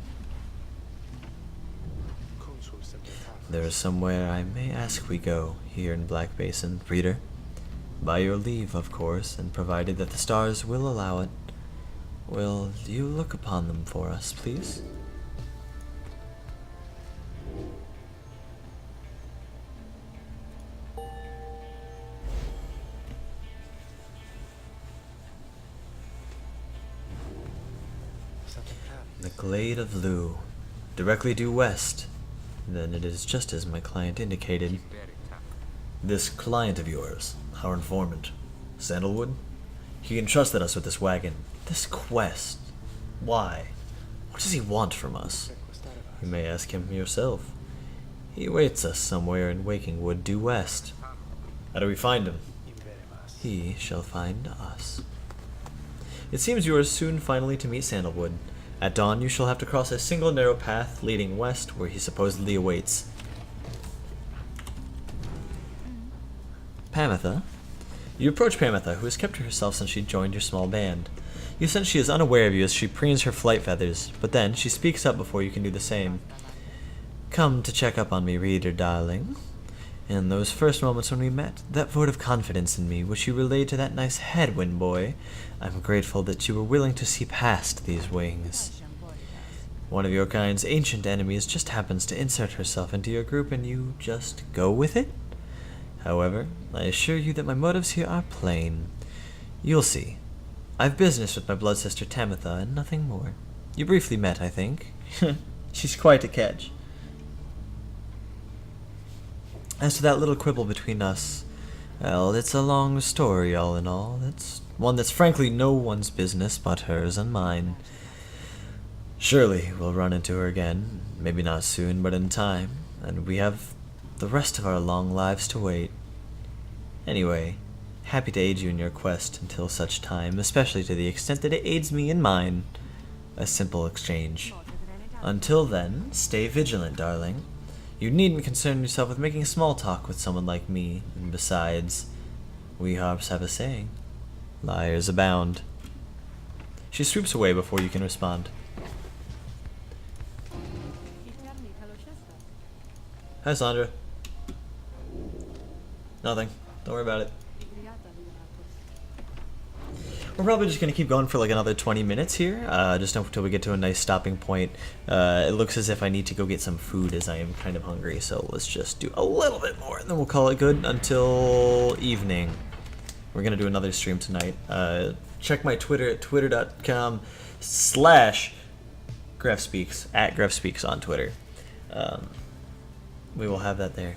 There is somewhere I may ask we go, here in Black Basin, Reader. By your leave, of course, and provided that the stars will allow it. Will you look upon them for us, please? The Glade of Lu, directly due west. Then it is just as my client indicated. This client of yours, our informant, Sandalwood, he entrusted us with this wagon, this quest. Why? What does he want from us? You may ask him yourself. He awaits us somewhere in Wakingwood due west. How do we find him? He shall find us. It seems you are soon finally to meet Sandalwood. At dawn you shall have to cross a single narrow path leading west where he supposedly awaits. Pamitha? You approach Pamitha, who has kept to herself since she joined your small band. You sense she is unaware of you as she preens her flight feathers, but then she speaks up before you can do the same. Come to check up on me, reader, darling. In those first moments when we met, that vote of confidence in me which you relayed to that nice headwind boy, I'm grateful that you were willing to see past these wings. One of your kind's ancient enemies just happens to insert herself into your group and you just go with it? However, I assure you that my motives here are plain. You'll see. I've business with my blood sister Tamitha and nothing more. You briefly met, I think. She's quite a catch. As to that little quibble between us, well, it's a long story all in all. It's one that's frankly no one's business but hers and mine. Surely we'll run into her again, maybe not soon, but in time, and we have the rest of our long lives to wait. Anyway, happy to aid you in your quest until such time, especially to the extent that it aids me in mine. A simple exchange. Until then, stay vigilant, darling. You needn't concern yourself with making small talk with someone like me, and besides, we harps have a saying, liars abound. She swoops away before you can respond. Hi, Sandra. Nothing. Don't worry about it. We're probably just going to keep going for like another 20 minutes here, just until we get to a nice stopping point. It looks as if I need to go get some food as I am kind of hungry, so let's just do a little bit more and then we'll call it good until evening. We're going to do another stream tonight. Check my Twitter at twitter.com/GrefSpeaks, at GrefSpeaks on Twitter. We will have that there.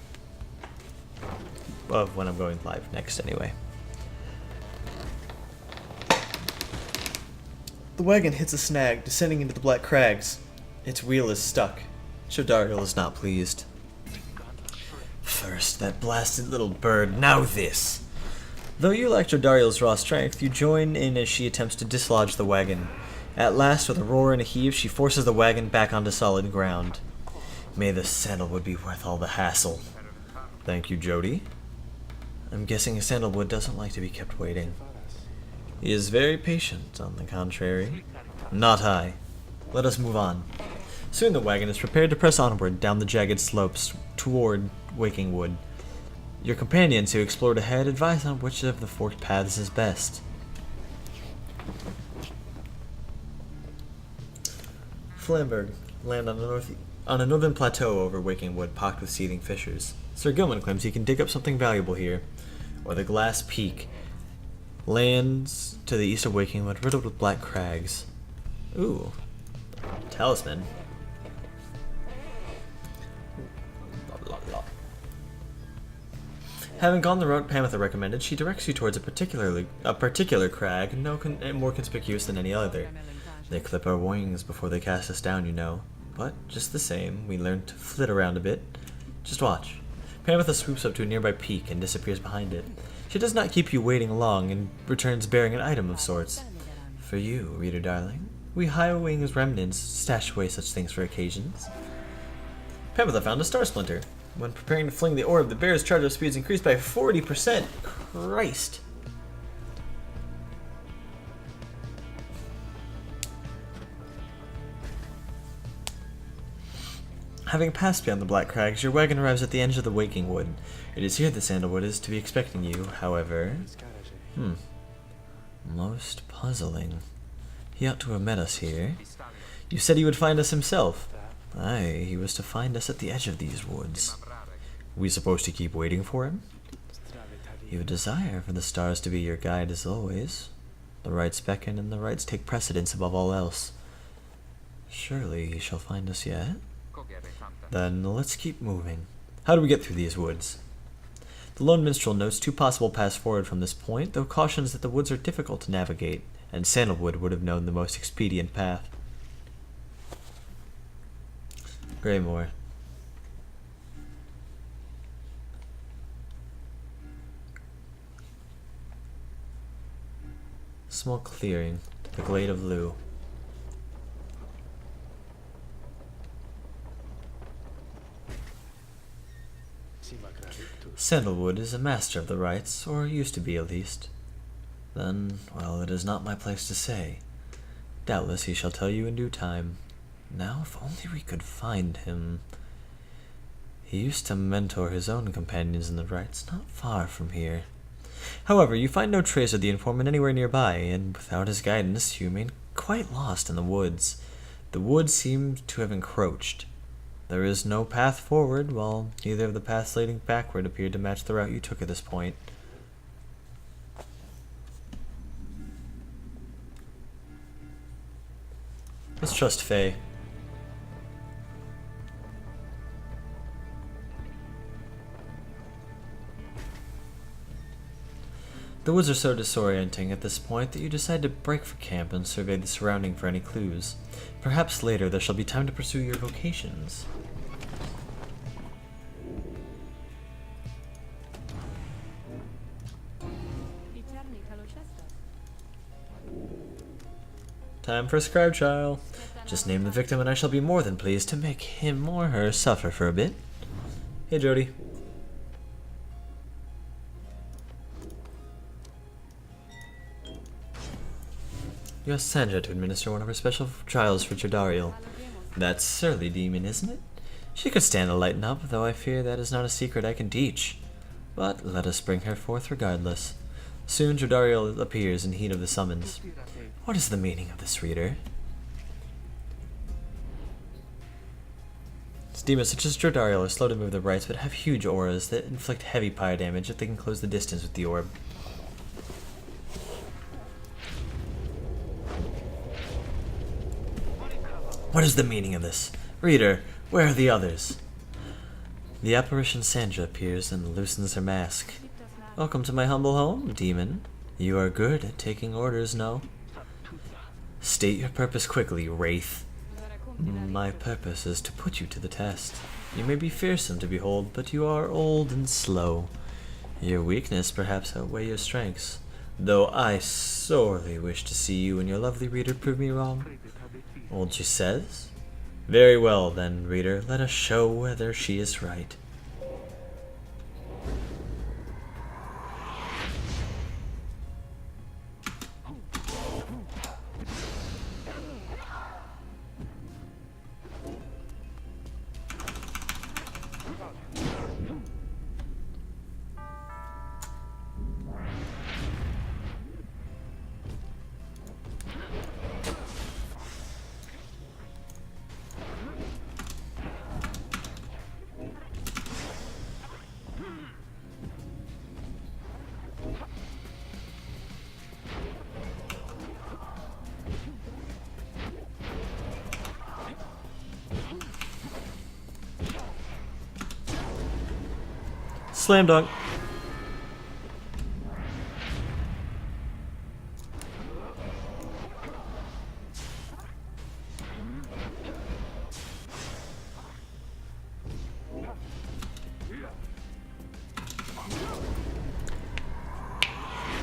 Of when I'm going live next anyway. The wagon hits a snag, descending into the black crags. Its wheel is stuck. Shodargil is not pleased. First that blasted little bird, now this. Though you lack Jodariel's raw strength, you join in as she attempts to dislodge the wagon. At last, with a roar and a heave, she forces the wagon back onto solid ground. May the sandalwood be worth all the hassle. Thank you, Jody. I'm guessing a sandalwood doesn't like to be kept waiting. He is very patient, on the contrary. Not I. Let us move on. Soon the wagon is prepared to press onward down the jagged slopes toward Waking Wood. Your companions who explored ahead advise on which of the forked paths is best. Flamberg land on a northern plateau over Waking Wood, pocked with seething fissures. Sir Gilman claims he can dig up something valuable here. Or the Glass Peak lands to the east of Waking Wood, riddled with black crags. Ooh. Talisman. Having gone the route Pamitha recommended, she directs you towards a particular crag, more conspicuous than any other. They clip our wings before they cast us down, you know. But, just the same, we learn to flit around a bit. Just watch. Pamitha swoops up to a nearby peak and disappears behind it. She does not keep you waiting long and returns bearing an item of sorts. For you, reader darling. We High Wings remnants stash away such things for occasions. Pamitha found a star splinter. When preparing to fling the orb, the bear's charge of speeds increased by 40%. Christ. Having passed beyond the Black Crags, your wagon arrives at the edge of the Waking Wood. It is here the sandalwood is to be expecting you, however. Most puzzling. He ought to have met us here. You said he would find us himself. Aye, he was to find us at the edge of these woods. We supposed to keep waiting for him? You desire for the stars to be your guide as always. The rights beckon and the rights take precedence above all else. Surely he shall find us yet? Then let's keep moving. How do we get through these woods? The lone minstrel notes 2 possible paths forward from this point, though cautions that the woods are difficult to navigate, and Sandalwood would have known the most expedient path. Greymore. Small clearing to the glade of Lou. Sandalwood is a master of the rites, or used to be at least. Then, well, it is not my place to say. Doubtless he shall tell you in due time. Now, if only we could find him. He used to mentor his own companions in the rites, not far from here. However, you find no trace of the informant anywhere nearby, and without his guidance, you remain quite lost in the woods. The woods seem to have encroached. There is no path forward, while neither of the paths leading backward appeared to match the route you took at this point. Let's trust Faye. The woods are so disorienting at this point that you decide to break for camp and survey the surrounding for any clues. Perhaps later there shall be time to pursue your vocations. Time for a scribe trial. Just name the victim and I shall be more than pleased to make him or her suffer for a bit. Hey, Jody. You asked Sandra to administer one of her special trials for Jodariel. That surly demon, isn't it? She could stand to lighten up, though I fear that is not a secret I can teach. But let us bring her forth regardless. Soon Jodariel appears in heat of the summons. What is the meaning of this, reader? Demons such as Jodariel are slow to move the rites, but have huge auras that inflict heavy pyre damage if they can close the distance with the orb. What is the meaning of this? Reader, where are the others? The apparition Sandra appears and loosens her mask. Welcome to my humble home, demon. You are good at taking orders, no? State your purpose quickly, Wraith. My purpose is to put you to the test. You may be fearsome to behold, but you are old and slow. Your weakness perhaps outweigh your strengths, though I sorely wish to see you and your lovely reader prove me wrong. Old she says? Very well then, reader, let us show whether she is right. Slam dunk.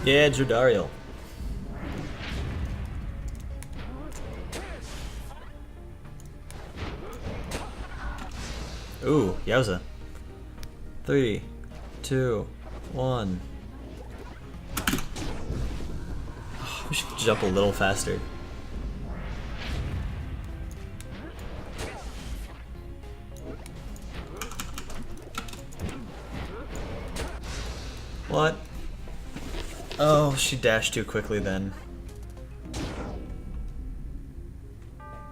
Yeah, Judariel. Ooh, yowza. 3, 2, 1. We should jump a little faster. What? Oh, she dashed too quickly then.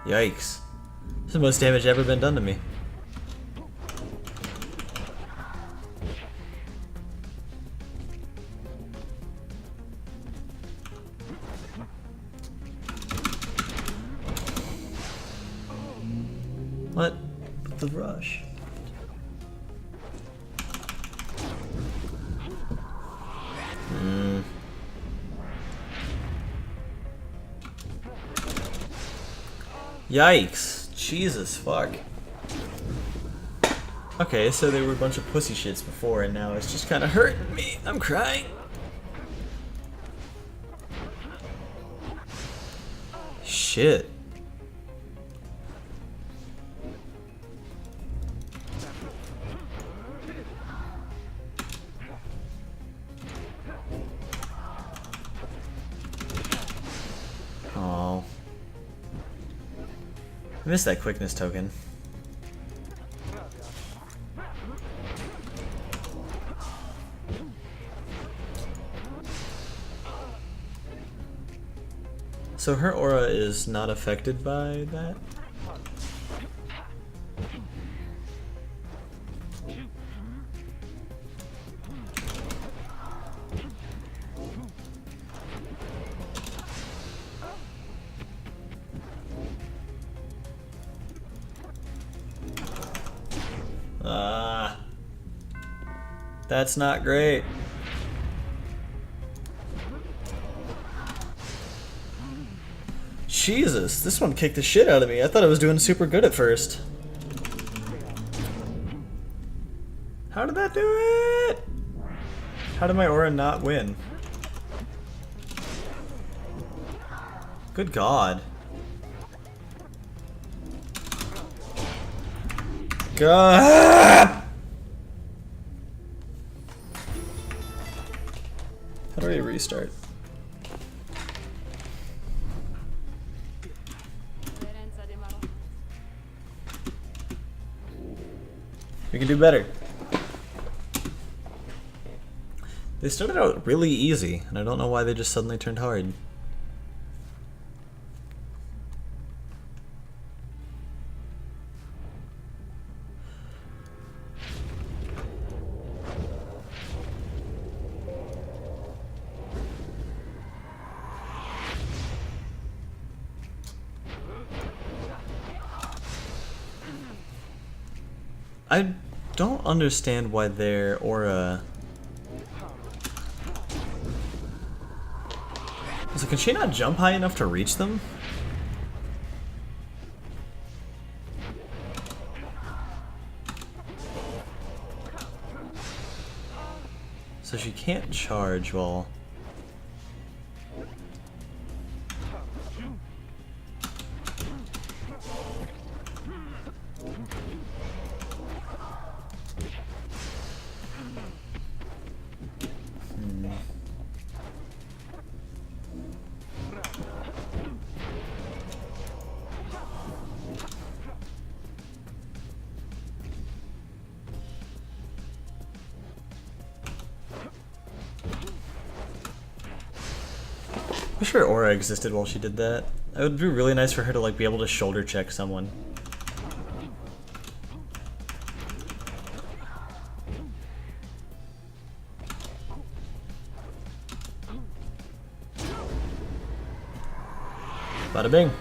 Yikes. This is the most damage ever been done to me. What? The rush. Yikes. Jesus, fuck. Okay, so they were a bunch of pussy shits before, and now it's just kind of hurting me. I'm crying. Shit. Oh. I missed that quickness token. So her aura is not affected by that? That's not great. Jesus, this one kicked the shit out of me. I thought I was doing super good at first. How did that do it? How did my aura not win? Good God. God! How do I restart? We can do better. They started out really easy, and I don't know why they just suddenly turned hard. I don't understand why their aura... So can she not jump high enough to reach them? So you can't charge while... I wish her aura existed while she did that. It would be really nice for her to like be able to shoulder check someone. Bada bing.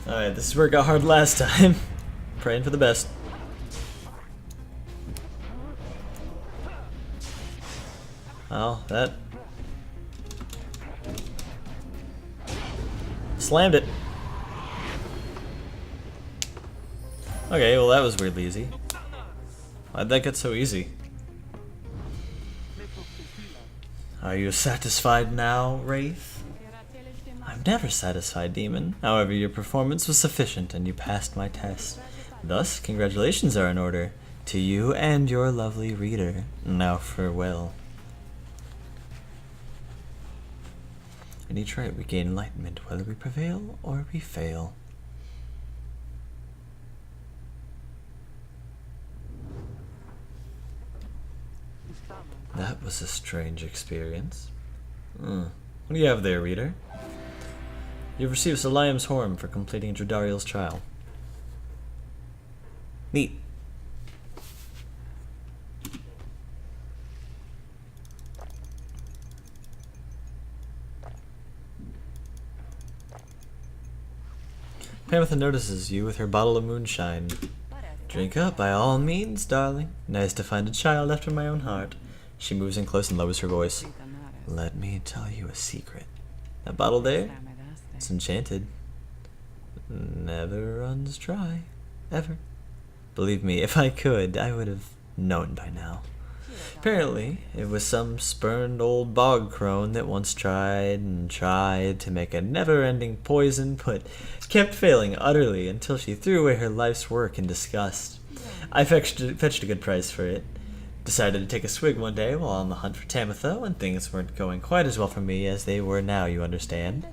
Alright, this is where it got hard last time. Praying for the best. Oh, that... Slammed it. Okay, well that was weirdly easy. Why'd that get so easy? Are you satisfied now, Wraith? I'm never satisfied, Demon. However, your performance was sufficient and you passed my test. Thus, congratulations are in order. To you and your lovely reader. Now farewell. In each rite we gain enlightenment, whether we prevail or we fail. That was a strange experience. What do you have there, reader? You've received Salayam's Horn for completing Dredariel's trial. Neat. Pamitha notices you with her bottle of moonshine. Drink up, by all means, darling. Nice to find a child after my own heart. She moves in close and lowers her voice. Let me tell you a secret. That bottle there? It's enchanted. Never runs dry. Ever. Believe me, if I could, I would have known by now. Apparently, it was some spurned old bog crone that once tried and tried to make a never-ending poison, but kept failing utterly until she threw away her life's work in disgust. I fetched a good price for it. Decided to take a swig one day while on the hunt for Tamitha when things weren't going quite as well for me as they were now, you understand.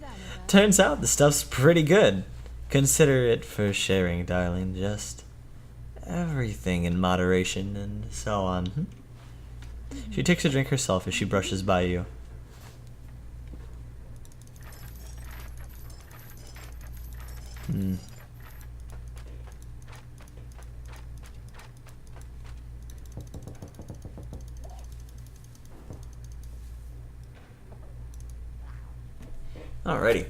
Turns out the stuff's pretty good. Consider it for sharing, darling. Just everything in moderation and so on. She takes a drink herself as she brushes by you. Alrighty.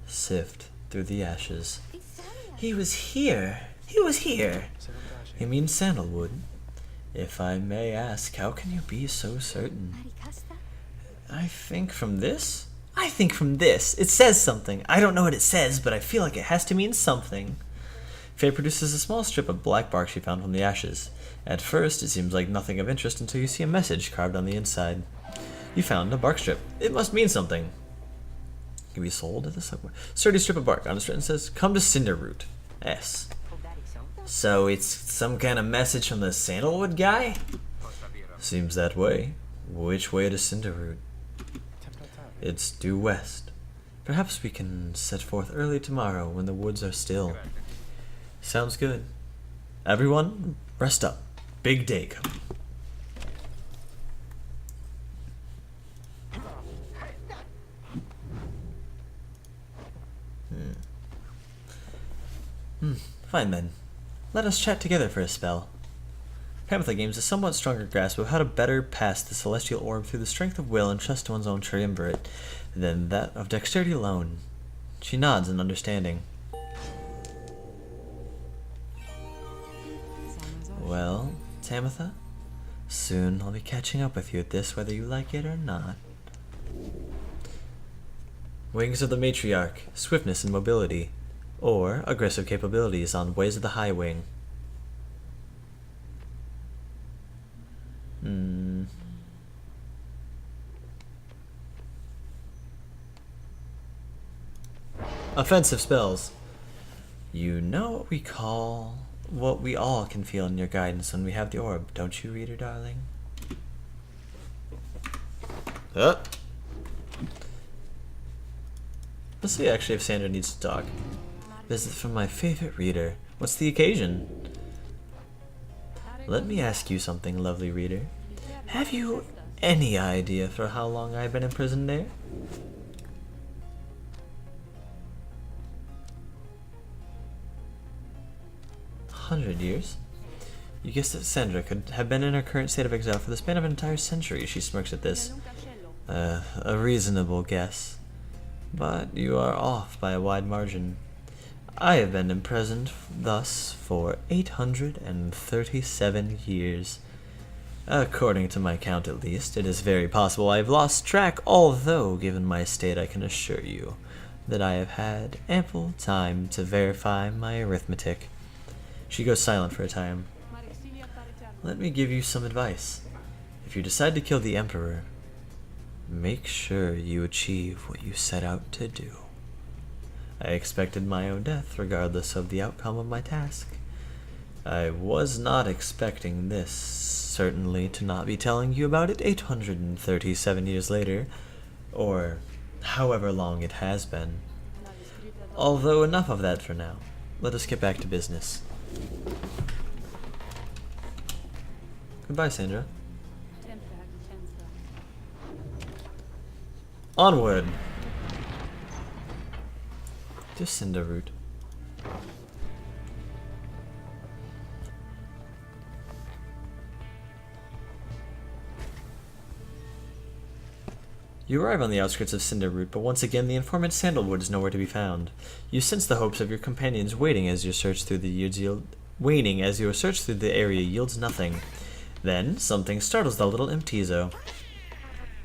Sift through the ashes. He was here. He was here. You mean sandalwood? If I may ask, how can you be so certain? I think from this? I think from this. It says something. I don't know what it says, but I feel like it has to mean something. Faye produces a small strip of black bark she found from the ashes. At first, it seems like nothing of interest until you see a message carved on the inside. You found a bark strip. It must mean something. It can be sold at the subway. Sturdy strip of bark. On its written says, "Come to Cinderroot. S." So it's some kind of message from the sandalwood guy? Seems that way. Which way to Cinderroot? It's due west. Perhaps we can set forth early tomorrow when the woods are still. Sounds good. Everyone, rest up. Big day coming. Fine then. Let us chat together for a spell. Pamitha Games a somewhat stronger grasp of how to better pass the celestial orb through the strength of will and trust one's own triumvirate than that of dexterity alone. She nods in understanding. Well, Tamitha, soon I'll be catching up with you at this, whether you like it or not. Wings of the Matriarch, swiftness and mobility, or aggressive capabilities on Ways of the High Wing. Offensive spells. You know what we all can feel in your guidance when we have the orb, don't you, reader darling? Let's see actually if Sandra needs to talk. Visit from my favorite reader. What's the occasion? Let me ask you something, lovely reader. Have you any idea for how long I've been imprisoned there? 100 years? You guessed that Sandra could have been in her current state of exile for the span of an entire century. She smirks at this. A reasonable guess. But you are off by a wide margin. I have been imprisoned thus for 837 years. According to my count at least, it is very possible I have lost track, although given my state I can assure you that I have had ample time to verify my arithmetic. She goes silent for a time. Let me give you some advice. If you decide to kill the Emperor, make sure you achieve what you set out to do. I expected my own death regardless of the outcome of my task. I was not expecting this, certainly to not be telling you about it 837 years later, or however long it has been. Although enough of that for now. Let us get back to business. Goodbye, Sandra. Onward! To Cinder Route. You arrive on the outskirts of Cinder Route, but once again the informant Sandalwood is nowhere to be found. You sense the hopes of your companions waning as your search through the area yields nothing. Then something startles the little imp Tizo.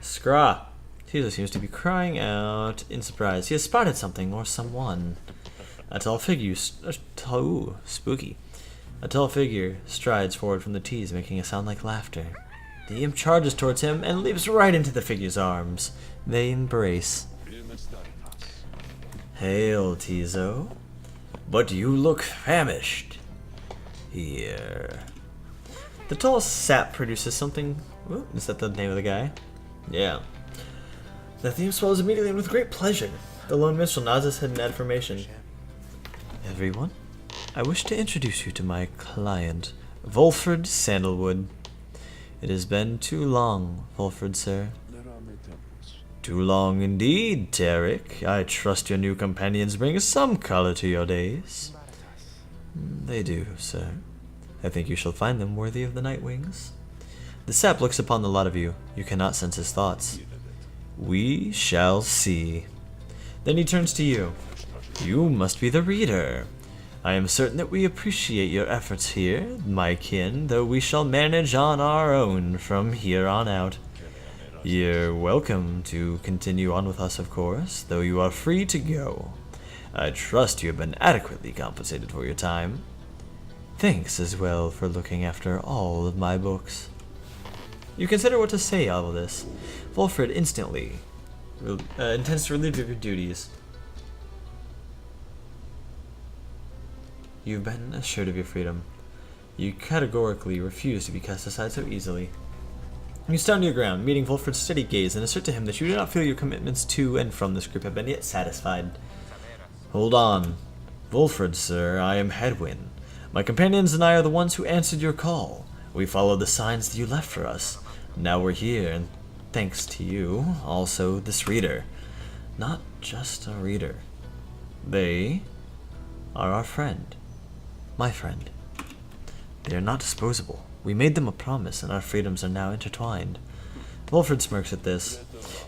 Scraw! Tizo seems to be crying out in surprise. He has spotted something or someone. A tall figure, spooky. A tall figure strides forward from the tease, making a sound like laughter. The imp charges towards him and leaps right into the figure's arms. They embrace. Hail, Tizo. But you look famished. Here. The tall sap produces something. Ooh, is that the name of the guy? Yeah. The theme swells immediately and with great pleasure. The lone minstrel nods his head in affirmation. Everyone, I wish to introduce you to my client, Volfred Sandalwood. It has been too long, Volfred, sir. Too long indeed, Tarek. I trust your new companions bring some color to your days. They do, sir. I think you shall find them worthy of the Night Wings. The sap looks upon the lot of you. You cannot sense his thoughts. We shall see. Then he turns to you. You must be the reader. I am certain that we appreciate your efforts here, my kin, though we shall manage on our own from here on out. You're welcome to continue on with us, of course, though you are free to go. I trust you have been adequately compensated for your time. Thanks as well for looking after all of my books. You consider what to say all of this. Volfred instantly intends to relieve you of your duties. You've been assured of your freedom. You categorically refuse to be cast aside so easily. You stand your ground, meeting Volfred's steady gaze, and assert to him that you do not feel your commitments to and from this group have been yet satisfied. Hold on. Volfred, sir, I am Headwind. My companions and I are the ones who answered your call. We followed the signs that you left for us. Now we're here, and thanks to you, also this reader. Not just a reader. They are our friend. My friend. They are not disposable. We made them a promise, and our freedoms are now intertwined. Volfred smirks at this.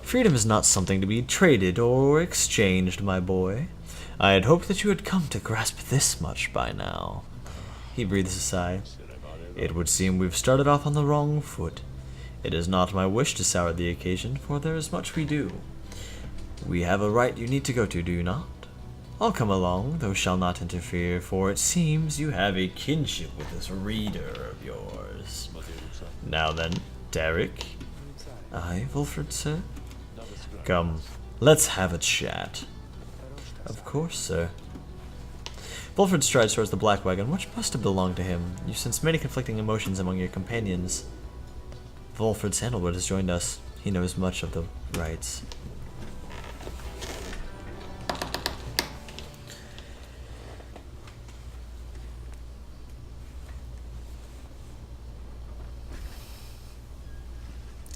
Freedom is not something to be traded or exchanged, my boy. I had hoped that you had come to grasp this much by now. He breathes a sigh. It would seem we've started off on the wrong foot. It is not my wish to sour the occasion, for there is much we do. We have a rite you need to go to, do you not? I'll come along, though shall not interfere, for it seems you have a kinship with this reader of yours. Now then, Derek. Aye, Wilfred, sir? Come, let's have a chat. Of course, sir. Wilfred strides towards the black wagon, which must have belonged to him. You sense many conflicting emotions among your companions. Wilfred Sandalwood has joined us. He knows much of the rites.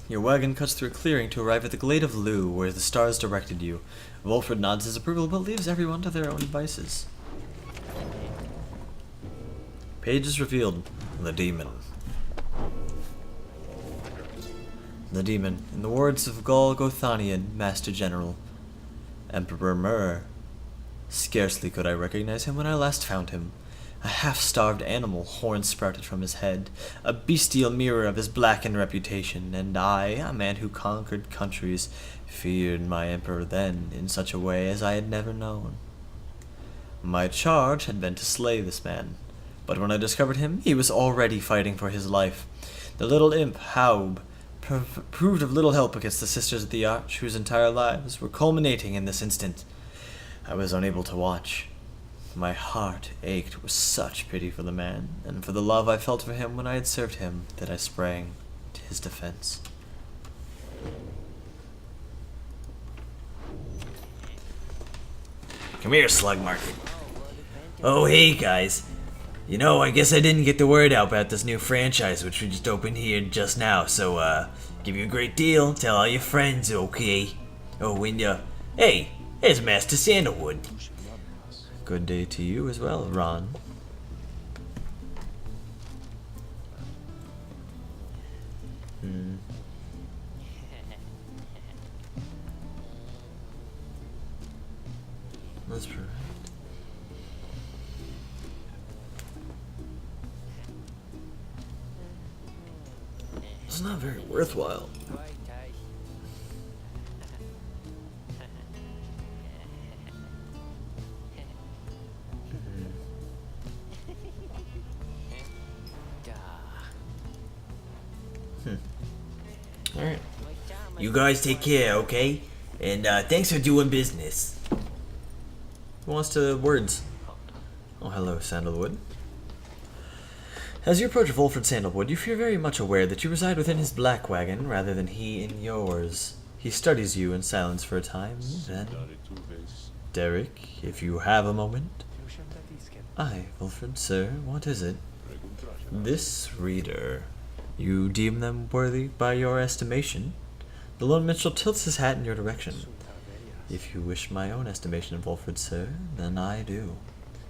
Your wagon cuts through a clearing to arrive at the glade of Lugh, where the stars directed you. Wilfred nods his approval, but leaves everyone to their own devices. Page is revealed. The Demon. The Demon, in the words of Gol Gothanian, Master General. Emperor Mur. Scarcely could I recognize him when I last found him. A half-starved animal, horns sprouted from his head, a bestial mirror of his blackened reputation, and I, a man who conquered countries, feared my emperor then in such a way as I had never known. My charge had been to slay this man, but when I discovered him, he was already fighting for his life. The little imp, Haub, proved of little help against the Sisters of the Arch, whose entire lives were culminating in this instant. I was unable to watch. My heart ached with such pity for the man, and for the love I felt for him when I had served him, that I sprang to his defense. Come here, Slug Market. Oh, hey, guys. You know, I guess I didn't get the word out about this new franchise which we just opened here just now, so, give you a great deal, tell all your friends, okay? Oh, and, hey, there's Master Sandalwood. Good day to you as well, Ron. That's right. It's not very worthwhile. Alright. You guys take care, okay? And, thanks for doing business. Who wants to words? Oh, hello, Sandalwood. As you approach Wilfred Sandalwood, you feel very much aware that you reside within his black wagon rather than he in yours. He studies you in silence for a time, then... Derek, if you have a moment. Aye, Wilfred, sir, what is it? This reader. You deem them worthy by your estimation? The Lone Minstrel tilts his hat in your direction. If you wish my own estimation of Wilfred, sir, then I do.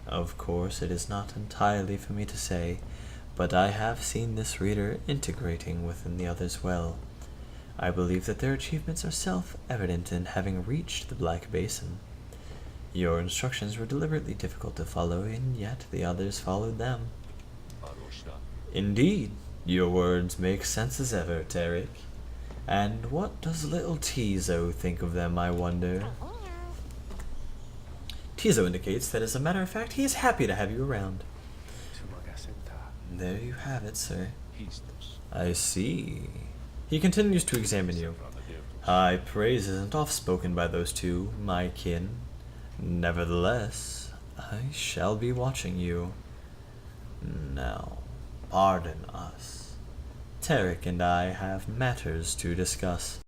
Of course, it is not entirely for me to say, but I have seen this reader integrating within the others well. I believe that their achievements are self-evident in having reached the Black Basin. Your instructions were deliberately difficult to follow, and yet the others followed them. Indeed, your words make sense as ever, Tarek. And what does little Tizo think of them, I wonder? Tizo indicates that, as a matter of fact, he is happy to have you around. There you have it, sir. I see. He continues to examine you. High praise isn't oft spoken by those two, my kin. Nevertheless, I shall be watching you. Now, pardon us. Tarek and I have matters to discuss.